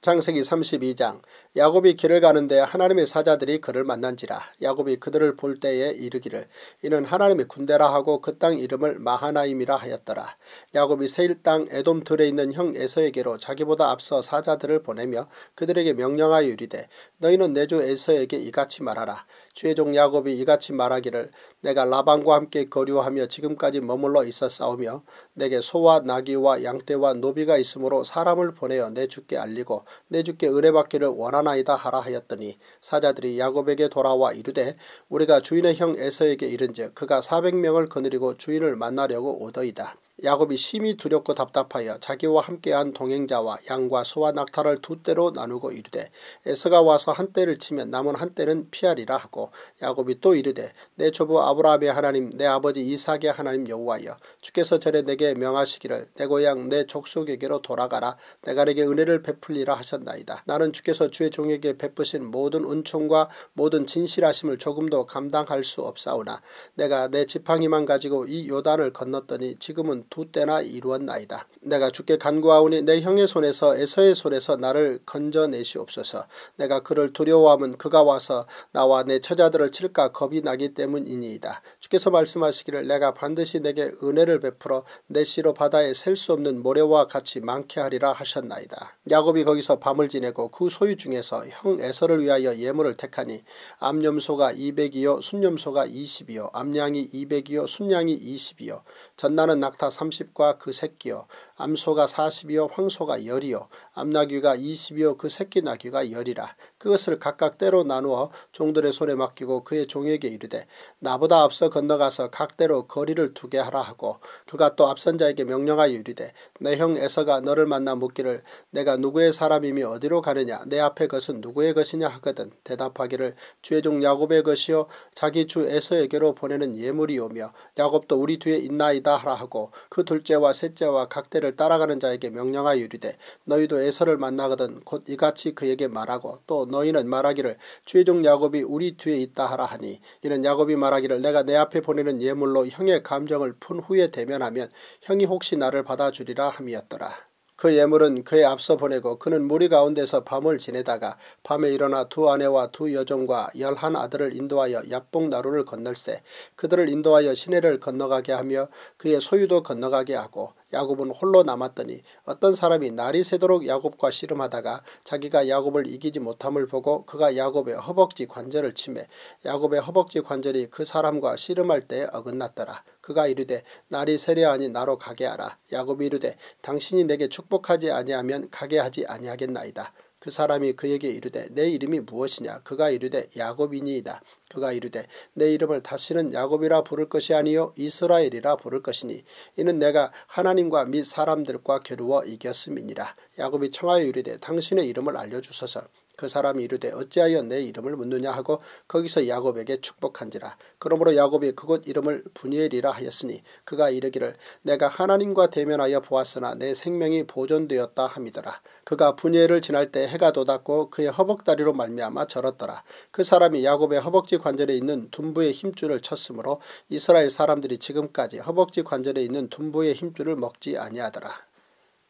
창세기 32장. 야곱이 길을 가는데 하나님의 사자들이 그를 만난지라. 야곱이 그들을 볼 때에 이르기를 이는 하나님의 군대라 하고 그 땅 이름을 마하나임이라 하였더라. 야곱이 세일 땅 에돔 들에 있는 형 에서에게로 자기보다 앞서 사자들을 보내며 그들에게 명령하여 이르되 너희는 내 주 에서에게 이같이 말하라. 주의 종 야곱이 이같이 말하기를 내가 라반과 함께 거류하며 지금까지 머물러 있었사오며 내게 소와 나귀와 양떼와 노비가 있으므로 사람을 보내어 내 주께 알리고 내 주께 은혜받기를 원하나이다 하라 하였더니 사자들이 야곱에게 돌아와 이르되 우리가 주인의 형 에서에게 이른즉 그가 400명을 거느리고 주인을 만나려고 오더이다. 야곱이 심히 두렵고 답답하여 자기와 함께한 동행자와 양과 소와 낙타를 두 떼로 나누고 이르되 에서가 와서 한 떼를 치면 남은 한 떼는 피하리라 하고 야곱이 또 이르되 내 조부 아브라함의 하나님 내 아버지 이삭의 하나님 여호와여 주께서 전에 내게 명하시기를 내 고향 내 족속에게로 돌아가라 내가 내게 은혜를 베풀리라 하셨나이다. 나는 주께서 주의 종에게 베푸신 모든 은총과 모든 진실하심을 조금도 감당할 수 없사오나 내가 내 지팡이만 가지고 이 요단을 건넜더니 지금은 두 때나 이루었나이다. 내가 주께 간구하오니 내 형의 손에서 에서의 손에서 나를 건져내시옵소서. 내가 그를 두려워하면 그가 와서 나와 내 처자들을 칠까 겁이 나기 때문이니이다. 주께서 말씀하시기를 내가 반드시 내게 은혜를 베풀어 내 씨로 바다에 셀 수 없는 모래와 같이 많게 하리라 하셨나이다. 야곱이 거기서 밤을 지내고 그 소유 중에서 형 에서를 위하여 예물을 택하니 암염소가 200이요 순염소가 20이요 암양이 200이요 순양이 20이요 전나는 낙타 30과 그 새끼요 암소가 40이요 황소가 10이요 암나귀가 20이요 그 새끼 나귀가 10이라. 그것을 각각 때로 나누어 종들의 손에 맡기고 그의 종에게 이르되 나보다 앞서 건너가서 각대로 거리를 두게 하라 하고 그가 또 앞선 자에게 명령하여 이르되 내 형 에서가 너를 만나 묻기를 내가 누구의 사람이며 어디로 가느냐 내 앞에 것은 누구의 것이냐 하거든 대답하기를 주의 종 야곱의 것이요 자기 주 에서에게로 보내는 예물이오며 야곱도 우리 뒤에 있나이다 하라 하고 그 둘째와 셋째와 각대를 따라가는 자에게 명령하여 이르되 너희도 에서를 만나거든 곧 이같이 그에게 말하고 또 너희는 말하기를 주의 종 야곱이 우리 뒤에 있다 하라 하니 이는 야곱이 말하기를 내가 내 앞에 보내는 예물로 형의 감정을 푼 후에 대면하면 형이 혹시 나를 받아주리라 함이었더라. 그 예물은 그의 앞서 보내고 그는 무리 가운데서 밤을 지내다가 밤에 일어나 두 아내와 두 여종과 11 아들을 인도하여 야복 나루를 건널세 그들을 인도하여 시내를 건너가게 하며 그의 소유도 건너가게 하고 야곱은 홀로 남았더니 어떤 사람이 날이 새도록 야곱과 씨름하다가 자기가 야곱을 이기지 못함을 보고 그가 야곱의 허벅지 관절을 치매 야곱의 허벅지 관절이 그 사람과 씨름할 때에 어긋났더라. 그가 이르되 날이 세려하니 나로 가게 하라. 야곱이 이르되 당신이 내게 축복하지 아니하면 가게 하지 아니하겠나이다. 그 사람이 그에게 이르되 내 이름이 무엇이냐. 그가 이르되 야곱이니이다. 그가 이르되 내 이름을 다시는 야곱이라 부를 것이 아니요 이스라엘이라 부를 것이니 이는 내가 하나님과 및 사람들과 겨루어 이겼음이니라. 야곱이 청하여 이르되 당신의 이름을 알려주소서. 그 사람이 이르되 어찌하여 내 이름을 묻느냐 하고 거기서 야곱에게 축복한지라. 그러므로 야곱이 그곳 이름을 브니엘이라 하였으니 그가 이르기를 내가 하나님과 대면하여 보았으나 내 생명이 보존되었다 함이더라. 그가 브니엘을 지날 때 해가 돋았고 그의 허벅다리로 말미암아 절었더라. 그 사람이 야곱의 허벅지 관절에 있는 둔부의 힘줄을 쳤으므로 이스라엘 사람들이 지금까지 허벅지 관절에 있는 둔부의 힘줄을 먹지 아니하더라.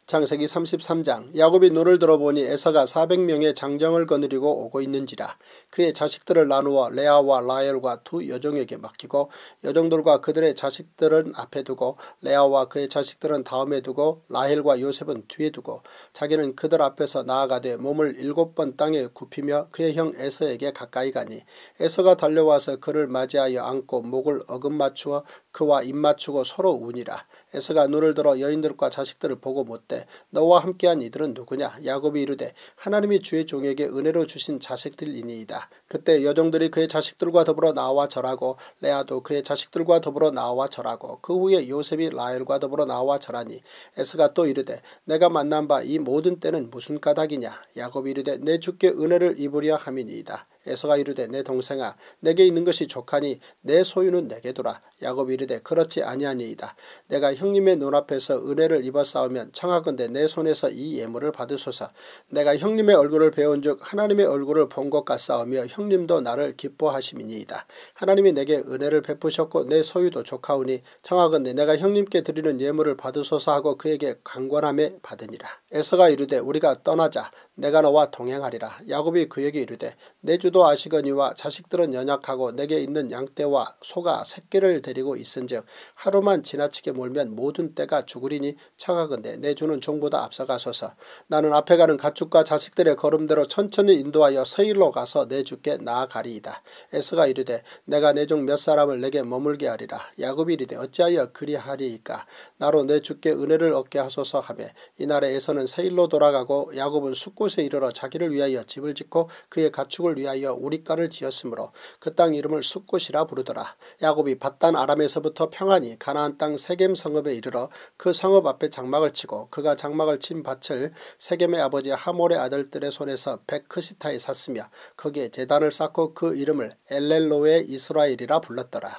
창세기 33장. 야곱이 눈을 들어보니 에서가 400명의 장정을 거느리고 오고 있는지라. 그의 자식들을 나누어 레아와 라헬과 두 여종에게 맡기고 여종들과 그들의 자식들은 앞에 두고 레아와 그의 자식들은 다음에 두고 라헬과 요셉은 뒤에 두고 자기는 그들 앞에서 나아가되 몸을 7번 땅에 굽히며 그의 형 에서에게 가까이 가니 에서가 달려와서 그를 맞이하여 안고 목을 어긋맞추어 그와 입맞추고 서로 우니라. 에서가 눈을 들어 여인들과 자식들을 보고 묻되 너와 함께한 이들은 누구냐. 야곱이 이르되 하나님이 주의 종에게 은혜로 주신 자식들이니이다. 그때 여종들이 그의 자식들과 더불어 나와 절하고 레아도 그의 자식들과 더불어 나와 절하고 그 후에 요셉이 라헬과 더불어 나와 절하니 에서가 또 이르되 내가 만난 바 이 모든 때는 무슨 까닭이냐. 야곱이 이르되 내 주께 은혜를 입으려 함이니이다. 에서가 이르되 내 동생아 내게 있는 것이 족하니 내 소유는 내게 두라. 야곱이 이르되 그렇지 아니하니이다. 내가 형님의 눈앞에서 은혜를 입었사오면 청하건대 내 손에서 이 예물을 받으소서. 내가 형님의 얼굴을 배운즉 하나님의 얼굴을 본 것 같사오며 형님도 나를 기뻐하심이니이다. 하나님이 내게 은혜를 베푸셨고 내 소유도 족하오니 청하건대 내가 형님께 드리는 예물을 받으소서 하고 그에게 강권함에 받으니라. 에서가 이르되 우리가 떠나자. 내가 너와 동행하리라. 야곱이 그에게 이르되 내 주도 아시거니와 자식들은 연약하고 내게 있는 양떼와 소가 새끼를 데리고 있은즉 하루만 지나치게 몰면 모든 떼가 죽으리니 청하건대 내 주는 종보다 앞서가소서. 나는 앞에 가는 가축과 자식들의 걸음대로 천천히 인도하여 서일로 가서 내 주께 나아가리이다. 에서가 이르되 내가 내 종 몇 사람을 내게 머물게 하리라. 야곱이 이르되 어찌하여 그리하리이까. 나로 내 주께 은혜를 얻게 하소서 하매 이날에 에서는 세일로 돌아가고 야곱은 숫곳에 이르러 자기를 위하여 집을 짓고 그의 가축을 위하여 우리가를 지었으므로 그 땅 이름을 숫곳이라 부르더라. 야곱이 밧단 아람에서부터 평안히 가나안 땅 세겜 성읍에 이르러 그 성읍 앞에 장막을 치고 그가 장막을 친 밭을 세겜의 아버지 하몰의 아들들의 손에서 백크시타에 샀으며 거기에 제단을 쌓고 그 이름을 엘렐로의 이스라엘이라 불렀더라.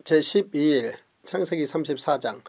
제12일 창세기 34장.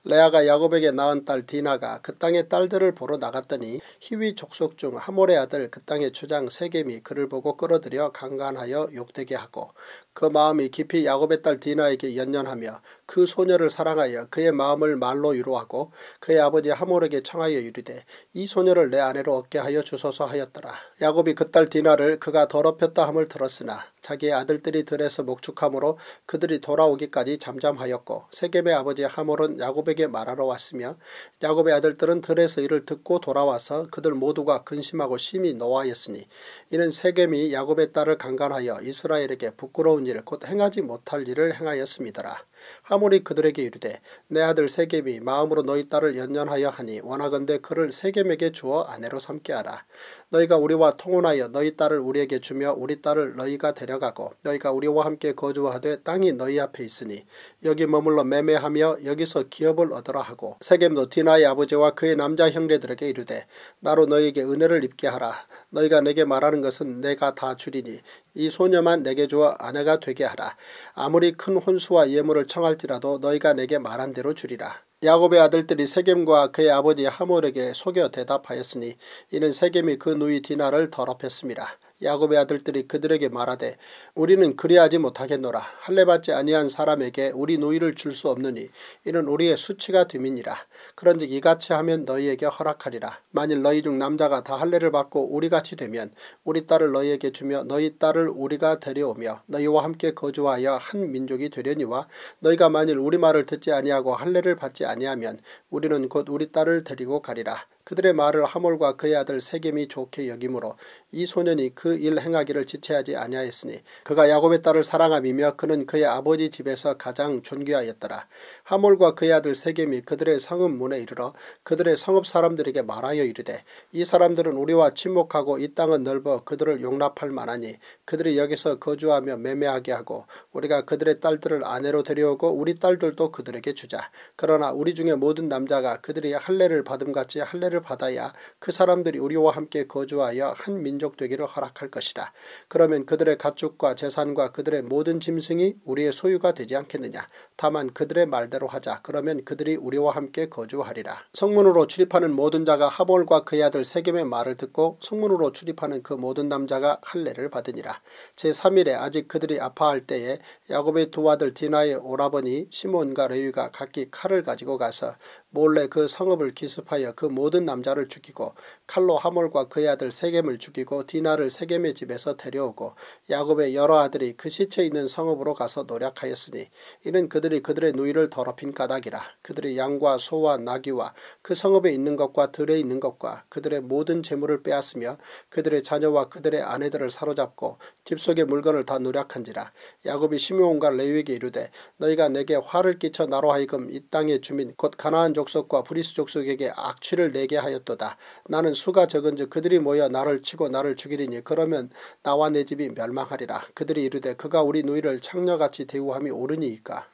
레아가 야곱에게 낳은 딸 디나가 그 땅의 딸들을 보러 나갔더니 히위 족속 중 하몰의 아들 그 땅의 주장 세겜이 그를 보고 끌어들여 강간하여 욕되게 하고 그 마음이 깊이 야곱의 딸 디나에게 연연하며 그 소녀를 사랑하여 그의 마음을 말로 위로하고 그의 아버지 하몰에게 청하여 이르되 이 소녀를 내 아내로 얻게 하여 주소서 하였더라. 야곱이 그 딸 디나를 그가 더럽혔다 함을 들었으나 자기의 아들들이 들에서 목축함으로 그들이 돌아오기까지 잠잠하였고 세겜의 아버지 하몰은 야곱에게 말하러 왔으며 야곱의 아들들은 들에서 이를 듣고 돌아와서 그들 모두가 근심하고 심히 노하였으니 이는 세겜이 야곱의 딸을 강간하여 이스라엘에게 부끄러운 일 곧 행하지 못할 일을 행하였음이더라. 하몰이 그들에게 이르되 내 아들 세겜이 마음으로 너희 딸을 연연하여 하니 원하건대 그를 세겜에게 주어 아내로 삼게 하라. 너희가 우리와 통혼하여 너희 딸을 우리에게 주며 우리 딸을 너희가 데려가고 너희가 우리와 함께 거주하되 땅이 너희 앞에 있으니 여기 머물러 매매하며 여기서 기업을 얻으라 하고 세겜도 디나의 아버지와 그의 남자 형제들에게 이르되 나로 너희에게 은혜를 입게 하라. 너희가 내게 말하는 것은 내가 다 주리니 이 소녀만 내게 주어 아내가 되게 하라. 아무리 큰 혼수와 예물을 청할지라도 너희가 내게 말한 대로 주리라. 야곱의 아들들이 세겜과 그의 아버지 하몰에게 속여 대답하였으니 이는 세겜이 그 누이 디나를 더럽혔습니다. 야곱의 아들들이 그들에게 말하되 우리는 그리하지 못하겠노라. 할례받지 아니한 사람에게 우리 누이를 줄 수 없느니 이는 우리의 수치가 됨이니라. 그런즉 이같이 하면 너희에게 허락하리라. 만일 너희 중 남자가 다 할례를 받고 우리같이 되면 우리 딸을 너희에게 주며 너희 딸을 우리가 데려오며 너희와 함께 거주하여 한 민족이 되려니와 너희가 만일 우리 말을 듣지 아니하고 할례를 받지 아니하면 우리는 곧 우리 딸을 데리고 가리라. 그들의 말을 하몰과 그의 아들 세겜이 좋게 여기므로 이 소년이 그 일 행하기를 지체하지 아니하였으니 그가 야곱의 딸을 사랑함이며 그는 그의 아버지 집에서 가장 존귀하였더라. 하몰과 그의 아들 세겜이 그들의 성읍 문에 이르러 그들의 성읍 사람들에게 말하여 이르되 이 사람들은 우리와 친목하고 이 땅은 넓어 그들을 용납할 만하니 그들이 여기서 거주하며 매매하게 하고 우리가 그들의 딸들을 아내로 데려오고 우리 딸들도 그들에게 주자. 그러나 우리 중에 모든 남자가 그들이 할례를 받음같이 할례를 받아야 그 사람들이 우리와 함께 거주하여 한 민족 되기를 허락할 것이라. 그러면 그들의 가축과 재산과 그들의 모든 짐승이 우리의 소유가 되지 않겠느냐. 다만 그들의 말대로 하자. 그러면 그들이 우리와 함께 거주하리라. 성문으로 출입하는 모든 자가 하몰과 그의 아들 세겜의 말을 듣고 성문으로 출입하는 그 모든 남자가 할례를 받으니라. 제3일에 아직 그들이 아파할 때에 야곱의 두 아들 디나의 오라버니 시몬과 레위가 각기 칼을 가지고 가서 몰래 그 성읍을 기습하여 그 모든 남자를 죽이고 칼로 하몰과 그의 아들 세겜을 죽이고 디나를 세겜의 집에서 데려오고 야곱의 여러 아들이 그 시체 있는 성읍으로 가서 노략하였으니 이는 그들이 그들의 누이를 더럽힌 까닭이라. 그들이 양과 소와 나귀와 그 성읍에 있는 것과 들에 있는 것과 그들의 모든 재물을 빼앗으며 그들의 자녀와 그들의 아내들을 사로잡고 집 속의 물건을 다 노략한지라. 야곱이 시므온과 레위에게 이르되 너희가 내게 화를 끼쳐 나로 하여금 이 땅의 주민 곧 가나안 족속과 브리스 족속에게 악취를 내게 하였도다. 나는 수가 적은즉 그들이 모여 나를 치고 나를 죽이리니 그러면 나와 내 집이 멸망하리라. 그들이 이르되 그가 우리 누이를 창녀같이 대우함이 옳으니이까.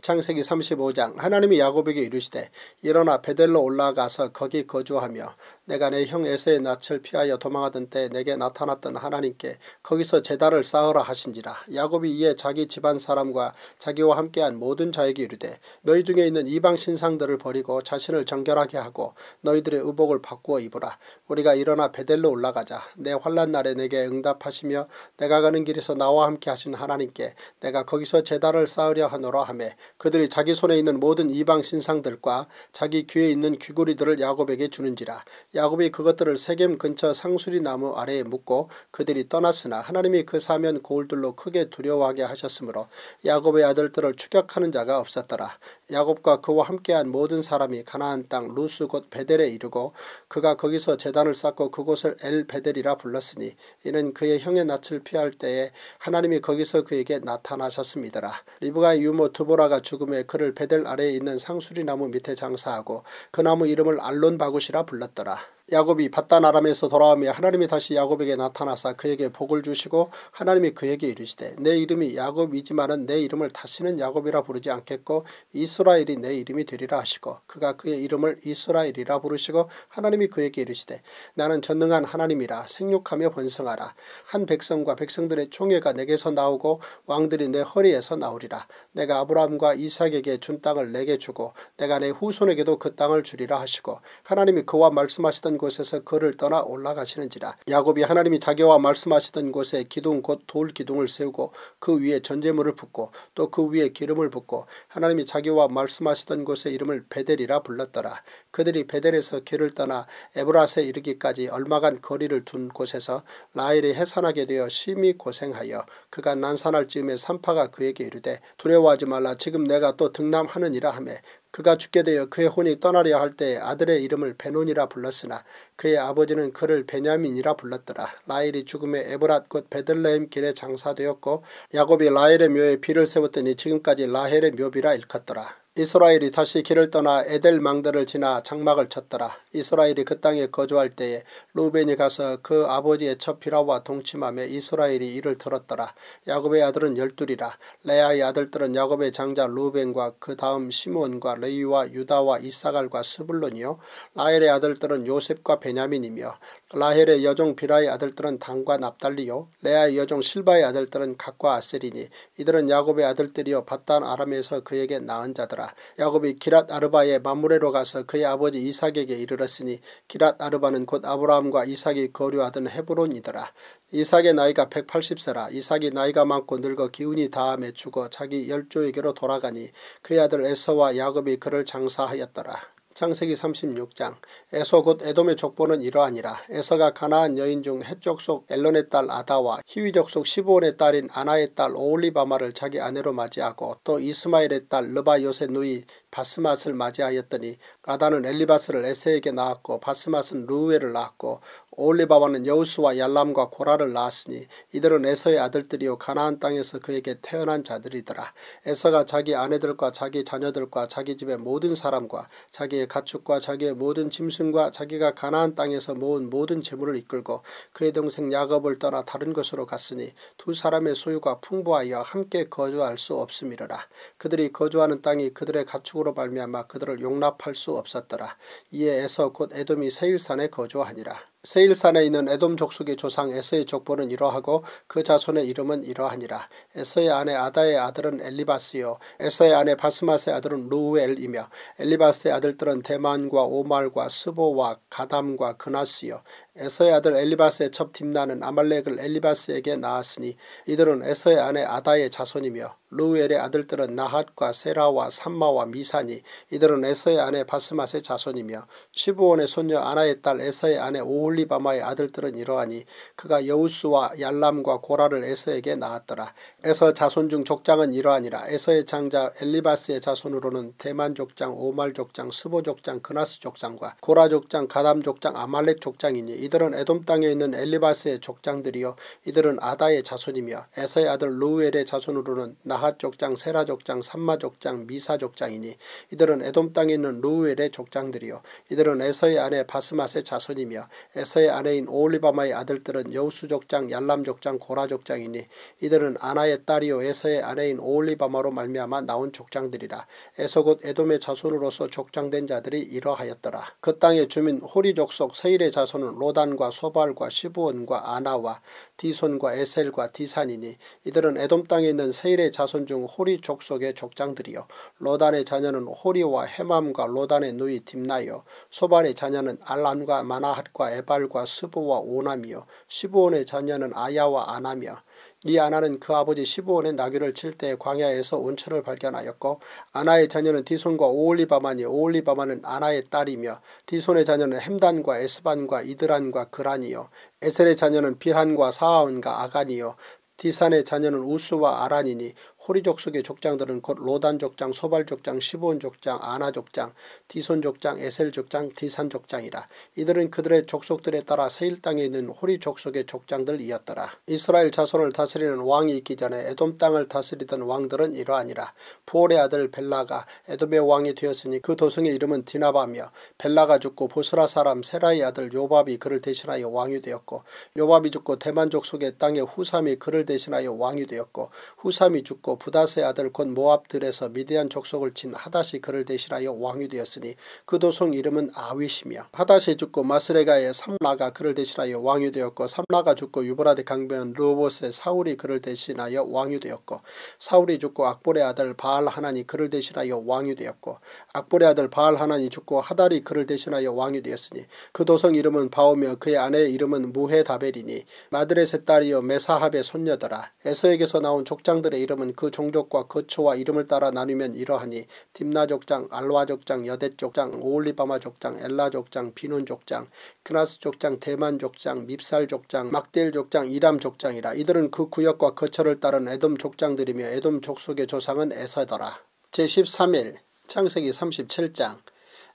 창세기 35장. 하나님이 야곱에게 이르시되 일어나 베델로 올라가서 거기 거주하며 내가 내 형 에서의 낯을 피하여 도망하던 때 내게 나타났던 하나님께 거기서 제단을 쌓으라 하신지라. 야곱이 이에 자기 집안 사람과 자기와 함께한 모든 자에게 이르되 너희 중에 있는 이방 신상들을 버리고 자신을 정결하게 하고 너희들의 의복을 바꾸어 입으라. 우리가 일어나 베델로 올라가자. 내 환난 날에 내게 응답하시며 내가 가는 길에서 나와 함께 하신 하나님께 내가 거기서 제단을 쌓으려 하노라 하매 그들이 자기 손에 있는 모든 이방 신상들과 자기 귀에 있는 귀고리들을 야곱에게 주는지라. 야곱이 그것들을 세겜 근처 상수리 나무 아래에 묻고 그들이 떠났으나 하나님이 그 사면 고울들로 크게 두려워하게 하셨으므로 야곱의 아들들을 추격하는 자가 없었더라. 야곱과 그와 함께한 모든 사람이 가나안 땅 루스 곧 베델에 이르고 그가 거기서 제단을 쌓고 그곳을 엘 베델이라 불렀으니 이는 그의 형의 낯을 피할 때에 하나님이 거기서 그에게 나타나셨음이더라. 리브가의 유모 드보라가 죽음에 그를 베델 아래에 있는 상수리 나무 밑에 장사하고 그 나무 이름을 알론바굿이라 불렀더라. 야곱이 밧단 아람에서 돌아오며 하나님이 다시 야곱에게 나타나사 그에게 복을 주시고 하나님이 그에게 이르시되 내 이름이 야곱이지만은 내 이름을 다시는 야곱이라 부르지 않겠고 이스라엘이 내 이름이 되리라 하시고 그가 그의 이름을 이스라엘이라 부르시고 하나님이 그에게 이르시되 나는 전능한 하나님이라 생육하며 번성하라. 한 백성과 백성들의 총회가 내게서 나오고 왕들이 내 허리에서 나오리라. 내가 아브라함과 이삭에게 준 땅을 내게 주고 내가 내 후손에게도 그 땅을 주리라 하시고 하나님이 그와 말씀하시던 곳에서 그를 떠나 올라가시는지라. 야곱이 하나님이 자기와 말씀하시던 곳에 기둥 곧 돌 기둥을 세우고 그 위에 전제물을 붓고 또 그 위에 기름을 붓고 하나님이 자기와 말씀하시던 곳의 이름을 베델이라 불렀더라. 그들이 베델에서 길을 떠나 에브라스에 이르기까지 얼마간 거리를 둔 곳에서 라헬이 해산하게 되어 심히 고생하여 그가 난산할 즈음에 산파가 그에게 이르되 두려워하지 말라. 지금 내가 또 등남하느니라 하며 그가 죽게 되어 그의 혼이 떠나려 할 때에 아들의 이름을 베논이라 불렀으나 그의 아버지는 그를 베냐민이라 불렀더라. 라헬이 죽음에 에브랏 곧 베들레헴 길에 장사되었고 야곱이 라헬의 묘에 비를 세웠더니 지금까지 라헬의 묘비라 일컫더라. 이스라엘이 다시 길을 떠나 에델 망대를 지나 장막을 쳤더라. 이스라엘이 그 땅에 거주할 때에 루벤이 가서 그 아버지의 첩 비라와 동침하며 이스라엘이 이를 들었더라. 야곱의 아들은 12이라. 레아의 아들들은 야곱의 장자 루벤과 그 다음 시므온과 레위와 유다와 이사갈과 스불론이요 라헬의 아들들은 요셉과 베냐민이며 라헬의 여종 비라의 아들들은 단과 납달리요 레아의 여종 실바의 아들들은 갓과 아셀이니 이들은 야곱의 아들들이요 밧단 아람에서 그에게 낳은 자더라. 야곱이 기랏 아르바의 마므레로 가서 그의 아버지 이삭에게 이르렀으니 기랏 아르바는 곧 아브라함과 이삭이 거류하던 헤브론이더라. 이삭의 나이가 180세라. 이삭이 나이가 많고 늙어 기운이 다함에 죽어 자기 열조에게로 돌아가니 그의 아들 에서와 야곱이 그를 장사하였더라. 창세기 36장. 에서 곧 에돔의 족보는 이러하니라. 에서가 가나안 여인 중 헷족 속 엘론의 딸 아다와 히위족 속 시브온의 딸인 아나의 딸 오홀리바마를 자기 아내로 맞이하고 또 이스마엘의 딸 르바요세 누이 바스맛을 맞이하였더니 아다는 엘리바스를 에세에게 낳았고 바스맛은 루우엘을 낳았고 오홀리바마는 여우스와 얄람과 고라를 낳았으니 이들은 에서의 아들들이요 가나안 땅에서 그에게 태어난 자들이더라. 에서가 자기 아내들과 자기 자녀들과 자기 집의 모든 사람과 자기의 가축과 자기의 모든 짐승과 자기가 가나안 땅에서 모은 모든 재물을 이끌고 그의 동생 야곱을 떠나 다른 곳으로 갔으니 두 사람의 소유가 풍부하여 함께 거주할 수 없음이로라. 그들이 거주하는 땅이 그들의 가축으로 말미암아 그들을 용납할 수 없었더라. 이에 에서 곧 에돔이 세일산에 거주하니라. 세일산에 있는 에돔 족속의 조상 에서의 족보는 이러하고 그 자손의 이름은 이러하니라. 에서의 아내 아다의 아들은 엘리바스요 에서의 아내 바스맛의 아들은 루우엘이며 엘리바스의 아들들은 대만과 오말과 스보와 가담과 그나스요 에서의 아들 엘리바스의 첩 딥나는 아말렉을 엘리바스에게 낳았으니 이들은 에서의 아내 아다의 자손이며 루우엘의 아들들은 나핫과 세라와 삼마와 미사니 이들은 에서의 아내 바스맛의 자손이며 시브온의 손녀 아나의 딸 에서의 아내 오홀리바마의 아들들은 이러하니 그가 여우스와 얄람과 고라를 에서에게 낳았더라. 에서 자손 중 족장은 이러하니라. 에서의 장자 엘리바스의 자손으로는 대만 족장, 오말 족장, 스보 족장, 그나스 족장과 고라 족장, 가담 족장, 아말렉 족장이니 이들은 에돔 땅에 있는 엘리바스의 족장들이요 이들은 아다의 자손이며 에서의 아들 루우엘의 자손으로는 나핫 족장, 세라 족장, 삼마 족장, 미사 족장이니 이들은 에돔 땅에 있는 루우엘의 족장들이요 이들은 에서의 아내 바스맛의 자손이며 에서의 아내인 오홀리바마의 아들들은 여우스 족장, 얄람 족장, 고라 족장이니 이들은 아나의 딸이요 에서의 아내인 오홀리바마로 말미암아 나온 족장들이라. 에서 곧 에돔의 자손으로서 족장된 자들이 이러하였더라. 그 땅의 주민 호리 족속 세일의 자손은 로단과 소발과 시브온과 아나와 디손과 에셀과 디산이니 이들은 에돔 땅에 있는 세일의 자손 자손 중 호리 족속의 족장들이요 로단의 자녀는 호리와 헤맘과 로단의 누이 딥나요 소발의 자녀는 알란과 마나핫과 에발과 스보와 오남이요 시브온의 자녀는 아야와 아나며 이 아나는 그 아버지 시브온의 나귀를 칠 때 광야에서 온천을 발견하였고 아나의 자녀는 디손과 오올리바마니 오올리바마는 아나의 딸이며 디손의 자녀는 햄단과 에스반과 이드란과 그란이요 에셀의 자녀는 빌한과 사아온과 아간이요 디산의 자녀는 우스와 아란이니 호리 족속의 족장들은 곧 로단 족장, 소발 족장, 시브온 족장, 아나 족장, 디손 족장, 에셀 족장, 디산 족장이라. 이들은 그들의 족속들에 따라 세일 땅에 있는 호리 족속의 족장들이었더라. 이스라엘 자손을 다스리는 왕이 있기 전에 에돔 땅을 다스리던 왕들은 이러하니라. 부올의 아들 벨라가 에돔의 왕이 되었으니 그 도성의 이름은 디나바며 벨라가 죽고 보스라 사람 세라의 아들 요밥이 그를 대신하여 왕이 되었고 요밥이 죽고 대만 족속의 땅에 후삼이 그를 대신하여 왕이 되었고 후삼이 죽고 부다스의 아들 곧 모압들에서 미디안 족속을 친 하닷이 그를 대신하여 왕이 되었으니 그 도성 이름은 아윗이며 하닷이 죽고 마스레가의 삼라가 그를 대신하여 왕이 되었고 삼라가 죽고 유브라데 강변 르호봇의 사울이 그를 대신하여 왕이 되었고 사울이 죽고 악볼의 아들 바알하난이 그를 대신하여 왕이 되었고 악볼의 아들 바알하난이 죽고 하달이 그를 대신하여 왕이 되었으니 그 도성 이름은 바오며 그의 아내의 이름은 무헤다벨이니 마드렛의 딸이여 메사합의 손녀더라. 에서에게서 나온 족장들의 이름은 그 종족과 거처와 이름을 따라 나누면 이러하니 딥나 족장, 알와 족장, 여댓 족장, 오올리바마 족장, 엘라 족장, 비논 족장, 그나스 족장, 대만 족장, 밉살 족장, 막딜 족장, 이람 족장이라. 이들은 그 구역과 거처를 따른 에돔 족장들이며 에돔 족속의 조상은 에서더라. 제13일 창세기 37장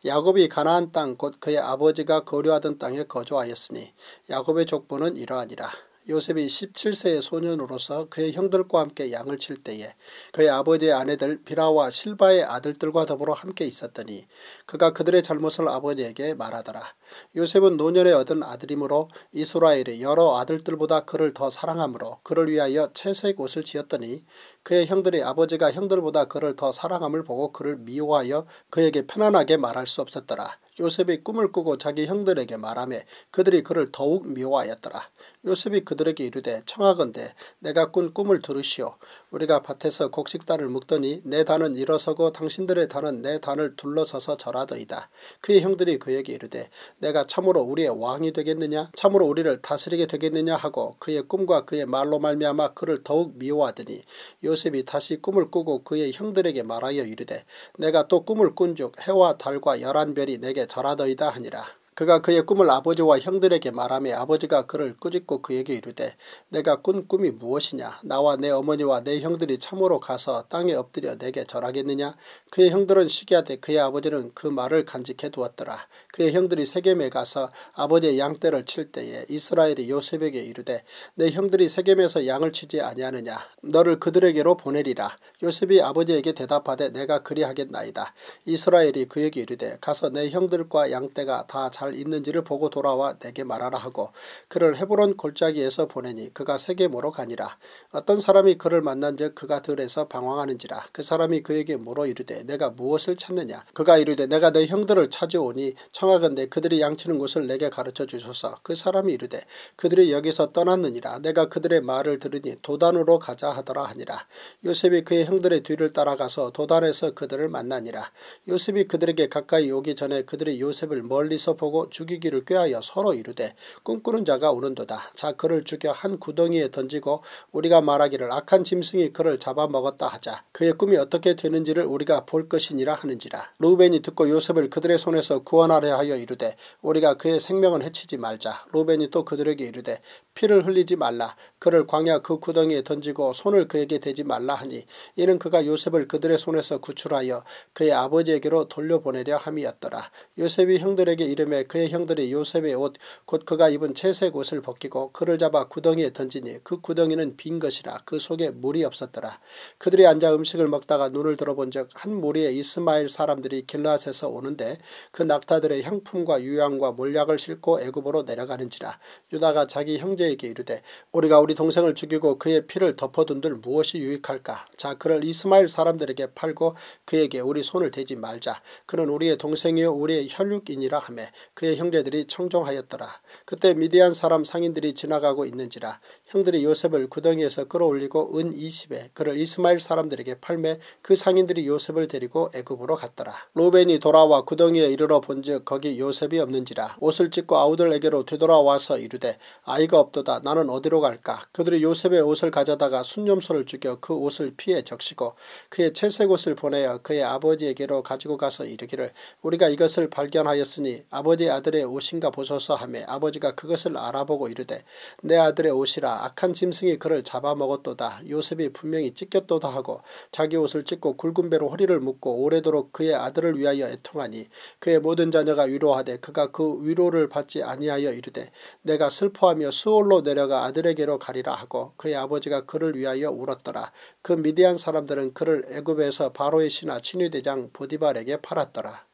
야곱이 가나안 땅 곧 그의 아버지가 거류하던 땅에 거주하였으니 야곱의 족보는 이러하니라. 요셉이 17세의 소년으로서 그의 형들과 함께 양을 칠 때에 그의 아버지의 아내들 비라와 실바의 아들들과 더불어 함께 있었더니 그가 그들의 잘못을 아버지에게 말하더라. 요셉은 노년에 얻은 아들이므로 이스라엘의 여러 아들들보다 그를 더 사랑하므로 그를 위하여 채색 옷을 지었더니 그의 형들이 아버지가 형들보다 그를 더 사랑함을 보고 그를 미워하여 그에게 편안하게 말할 수 없었더라. 요셉이 꿈을 꾸고 자기 형들에게 말하매 그들이 그를 더욱 미워하였더라. 요셉이 그들에게 이르되 청하건대 내가 꾼 꿈을 들으시오. 우리가 밭에서 곡식단을 묶더니 내 단은 일어서고 당신들의 단은 내 단을 둘러서서 절하더이다. 그의 형들이 그에게 이르되 내가 참으로 우리의 왕이 되겠느냐 참으로 우리를 다스리게 되겠느냐 하고 그의 꿈과 그의 말로 말미암아 그를 더욱 미워하더니 요셉이 다시 꿈을 꾸고 그의 형들에게 말하여 이르되 내가 또 꿈을 꾼즉 해와 달과 11별이 내게 절하더이다 하니라. 그가 그의 꿈을 아버지와 형들에게 말하며 아버지가 그를 꾸짖고 그에게 이르되 내가 꾼 꿈이 무엇이냐 나와 내 어머니와 내 형들이 참으로 가서 땅에 엎드려 내게 절하겠느냐. 그의 형들은 시기하되 그의 아버지는 그 말을 간직해 두었더라. 그의 형들이 세겜에 가서 아버지의 양떼를 칠 때에 이스라엘이 요셉에게 이르되 내 형들이 세겜에서 양을 치지 아니하느냐 너를 그들에게로 보내리라. 요셉이 아버지에게 대답하되 내가 그리하겠나이다. 이스라엘이 그에게 이르되 가서 내 형들과 양떼가 다 잘 있는지를 보고 돌아와 내게 말하라 하고 그를 헤브론 골짜기에서 보내니 그가 세겜으로 가니라. 어떤 사람이 그를 만난즉 그가 들에서 방황하는지라. 그 사람이 그에게 물어 이르되 내가 무엇을 찾느냐. 그가 이르되 내가 내 형들을 찾아오니 청하건대 그들이 양치는 곳을 내게 가르쳐 주소서. 그 사람이 이르되 그들이 여기서 떠났느니라. 내가 그들의 말을 들으니 도단으로 가자 하더라 하니라. 요셉이 그의 형들의 뒤를 따라가서 도단에서 그들을 만나니라. 요셉이 그들에게 가까이 오기 전에 그들이 요셉을 멀리서 보고 죽이기를 꾀하여 서로 이르되 꿈꾸는 자가 오는도다. 자 그를 죽여 한 구덩이에 던지고 우리가 말하기를 악한 짐승이 그를 잡아먹었다 하자. 그의 꿈이 어떻게 되는지를 우리가 볼 것이니라 하는지라. 루벤이 듣고 요셉을 그들의 손에서 구원하려 하여 이르되 우리가 그의 생명은 해치지 말자. 루벤이 또 그들에게 이르되 피를 흘리지 말라. 그를 광야 그 구덩이에 던지고 손을 그에게 대지 말라 하니 이는 그가 요셉을 그들의 손에서 구출하여 그의 아버지에게로 돌려보내려 함이었더라. 요셉이 형들에게 이르매 그의 형들이 요셉의 옷 곧 그가 입은 채색 옷을 벗기고 그를 잡아 구덩이에 던지니 그 구덩이는 빈 것이라. 그 속에 물이 없었더라. 그들이 앉아 음식을 먹다가 눈을 들어본즉 한 무리의 이스마엘 사람들이 길앗에서 오는데 그 낙타들의 향품과 유향과 몰약을 싣고 애굽으로 내려가는지라. 유다가 자기 형제에게 이르되 우리가 우리 동생을 죽이고 그의 피를 덮어둔들 무엇이 유익할까. 자 그를 이스마엘 사람들에게 팔고 그에게 우리 손을 대지 말자. 그는 우리의 동생이요 우리의 혈육이니라 하매 그의 형제들이 청종하였더라. 그때 미디안 사람 상인들이 지나가고 있는지라 형들이 요셉을 구덩이에서 끌어올리고 은 20에 그를 이스마엘 사람들에게 팔매 그 상인들이 요셉을 데리고 애굽으로 갔더라. 루벤이 돌아와 구덩이에 이르러 본즉 거기 요셉이 없는지라 옷을 찢고 아우들에게로 되돌아와서 이르되 아이가 없도다. 나는 어디로 갈까. 그들이 요셉의 옷을 가져다가 순념소를 죽여 그 옷을 피에 적시고 그의 채색 옷을 보내어 그의 아버지에게로 가지고 가서 이르기를 우리가 이것을 발견하였으니 아버지 아들의 옷인가 보소서 하매 아버지가 그것을 알아보고 이르되 내 아들의 옷이라 악한 짐승이 그를 잡아먹었도다. 요셉이 분명히 찢겼도다 하고 자기 옷을 찢고 굵은 배로 허리를 묶고 오래도록 그의 아들을 위하여 애통하니 그의 모든 자녀가 위로하되 그가 그 위로를 받지 아니하여 이르되 내가 슬퍼하며 수올로 내려가 아들에게로 가리라 하고 그의 아버지가 그를 위하여 울었더라. 그 미디안 사람들은 그를 애굽에서 바로의 신하 친위대장 보디발에게 팔았더라.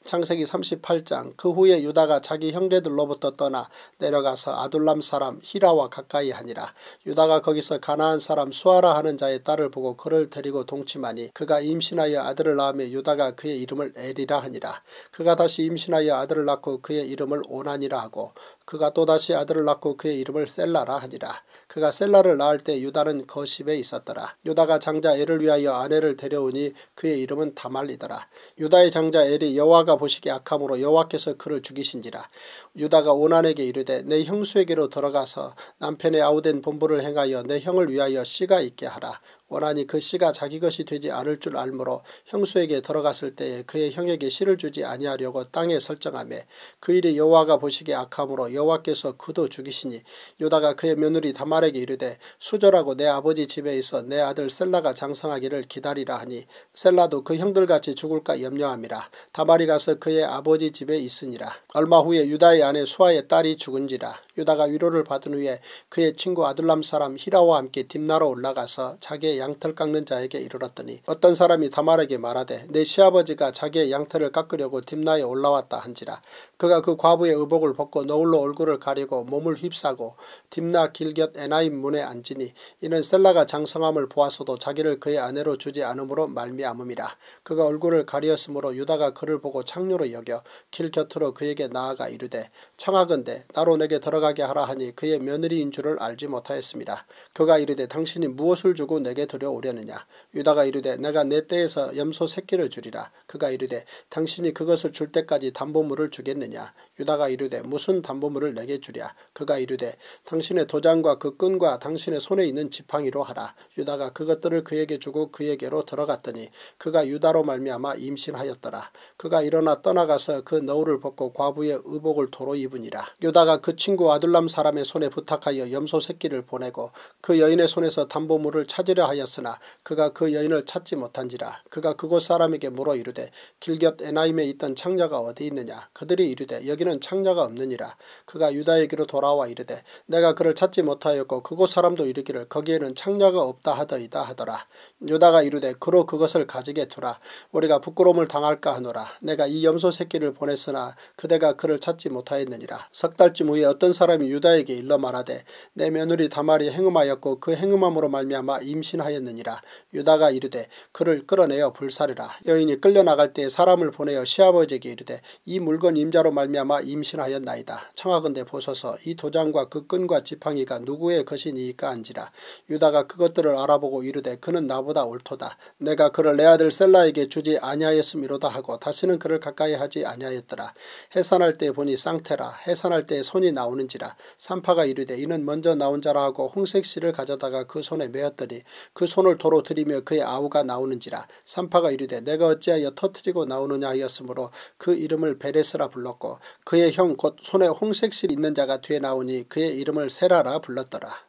창세기 38장. 그 후에 유다가 자기 형제들로부터 떠나 내려가서 아둘람 사람 히라와 가까이 하니라. 유다가 거기서 가나안 사람 수아라 하는 자의 딸을 보고 그를 데리고 동침하니 그가 임신하여 아들을 낳으며 유다가 그의 이름을 엘이라 하니라. 그가 다시 임신하여 아들을 낳고 그의 이름을 오난이라 하고 그가 또다시 아들을 낳고 그의 이름을 셀라라 하니라. 그가 셀라를 낳을 때 유다는 거십에 있었더라. 유다가 장자 엘을 위하여 아내를 데려오니 그의 이름은 다말리더라. 유다의 장자 엘이 여호와가 보시기에 악함으로 여호와께서 그를 죽이신지라. 유다가 오난에게 이르되 내 형수에게로 들어가서 남편의 아우된 본부를 행하여 내 형을 위하여 씨가 있게 하라. 오난이 그 씨가 자기 것이 되지 않을 줄 알므로 형수에게 들어갔을 때에 그의 형에게 씨를 주지 아니하려고 땅에 설정하매 그 일이 여호와가 보시기에 악함으로 여호와께서 그도 죽이시니 유다가 그의 며느리 다말에게 이르되 수절하고 내 아버지 집에 있어 내 아들 셀라가 장성하기를 기다리라 하니 셀라도 그 형들같이 죽을까 염려함이라. 다말이 가서 그의 아버지 집에 있으니라. 얼마 후에 유다의 아내 수아의 딸이 죽은지라. 유다가 위로를 받은 후에 그의 친구 아둘람 사람 히라와 함께 딥나로 올라가서 자기의 양털 깎는 자에게 이르렀더니 어떤 사람이 다말에게 말하되 내 시아버지가 자기의 양털을 깎으려고 딥나에 올라왔다 한지라. 그가 그 과부의 의복을 벗고 너울로 얼굴을 가리고 몸을 휩싸고 딥나 길곁 에나임 문에 앉으니 이는 셀라가 장성함을 보아서도 자기를 그의 아내로 주지 않음으로 말미암음이라. 그가 얼굴을 가리었으므로 유다가 그를 보고 창녀로 여겨 길 곁으로 그에게 나아가 이르되 청하건대 나로 내게 들어가게 하라 하니 그의 며느리인 줄을 알지 못하였습니다. 그가 이르되 당신이 무엇을 주고 내게 들여오려느냐. 유다가 이르되 내가 내 떼에서 염소 새끼를 주리라. 그가 이르되 당신이 그것을 줄 때까지 담보물을 주겠느냐. 유다가 이르되 무슨 담보물을 내게 주랴. 그가 이르되 당신의 도장과 그 끈과 당신의 손에 있는 지팡이로 하라. 유다가 그것들을 그에게 주고 그에게로 들어갔더니 그가 유다로 말미암아 임신하였더라. 그가 일어나 떠나가서 그 너울을 벗고 과부의 의복을 도로 입으니라. 유다가 그 친구 아둘람 사람의 손에 부탁하여 염소 새끼를 보내고 그 여인의 손에서 담보물을 찾으려 하였으나 그가 그 여인을 찾지 못한지라. 그가 그곳 사람에게 물어 이르되 길곁 에나임에 있던 창녀가 어디 있느냐. 그들이 이르되 여기는 창녀가 없느니라. 그가 유다에게로 돌아와 이르되 내가 그를 찾지 못하였고 그곳 사람도 이르기를 거기에는 창녀가 없다 하더이다 하더라. 유다가 이르되 그로 그것을 가지게 두라. 우리가 부끄러움을 당할까 하노라. 내가 이 염소 새끼를 보냈으나 그대가 그를 찾지 못하였느니라. 석 달쯤 후에 어떤 사람이 유다에게 일러 말하되 내 며느리 다말이 행음하였고 그 행음함으로 말미암아 임신하였느니라. 유다가 이르되 그를 끌어내어 불사르라. 여인이 끌려나갈 때에 사람을 보내어 시아버지에게 이르되 이 물건 임자로 말미암아 임신하였나이다. 청하건대 보소서 이 도장과 그 끈과 지팡이가 누구의 것이니이까 한지라. 유다가 그것들을 알아보고 이르되 그는 나보다 옳도다. 내가 그를 내 아들 셀라에게 주지 아니하였음이로다 하고 다시는 그를 가까이 하지 아니하였더라. 해산할 때 보니 쌍태라. 해산할 때 손이 나오는지라. 산파가 이르되 이는 먼저 나온 자라 하고 홍색 실을 가져다가 그 손에 메었더니 그 손을 도로 들이며 그의 아우가 나오는지라. 산파가 이르되 내가 어찌하여 터뜨리고 나오느냐 하였으므로 그 이름을 베레스라 불렀고 그의 형 곧 손에 홍색 실 있는 자가 뒤에 나오니 그의 이름을 세라라 불렀더라.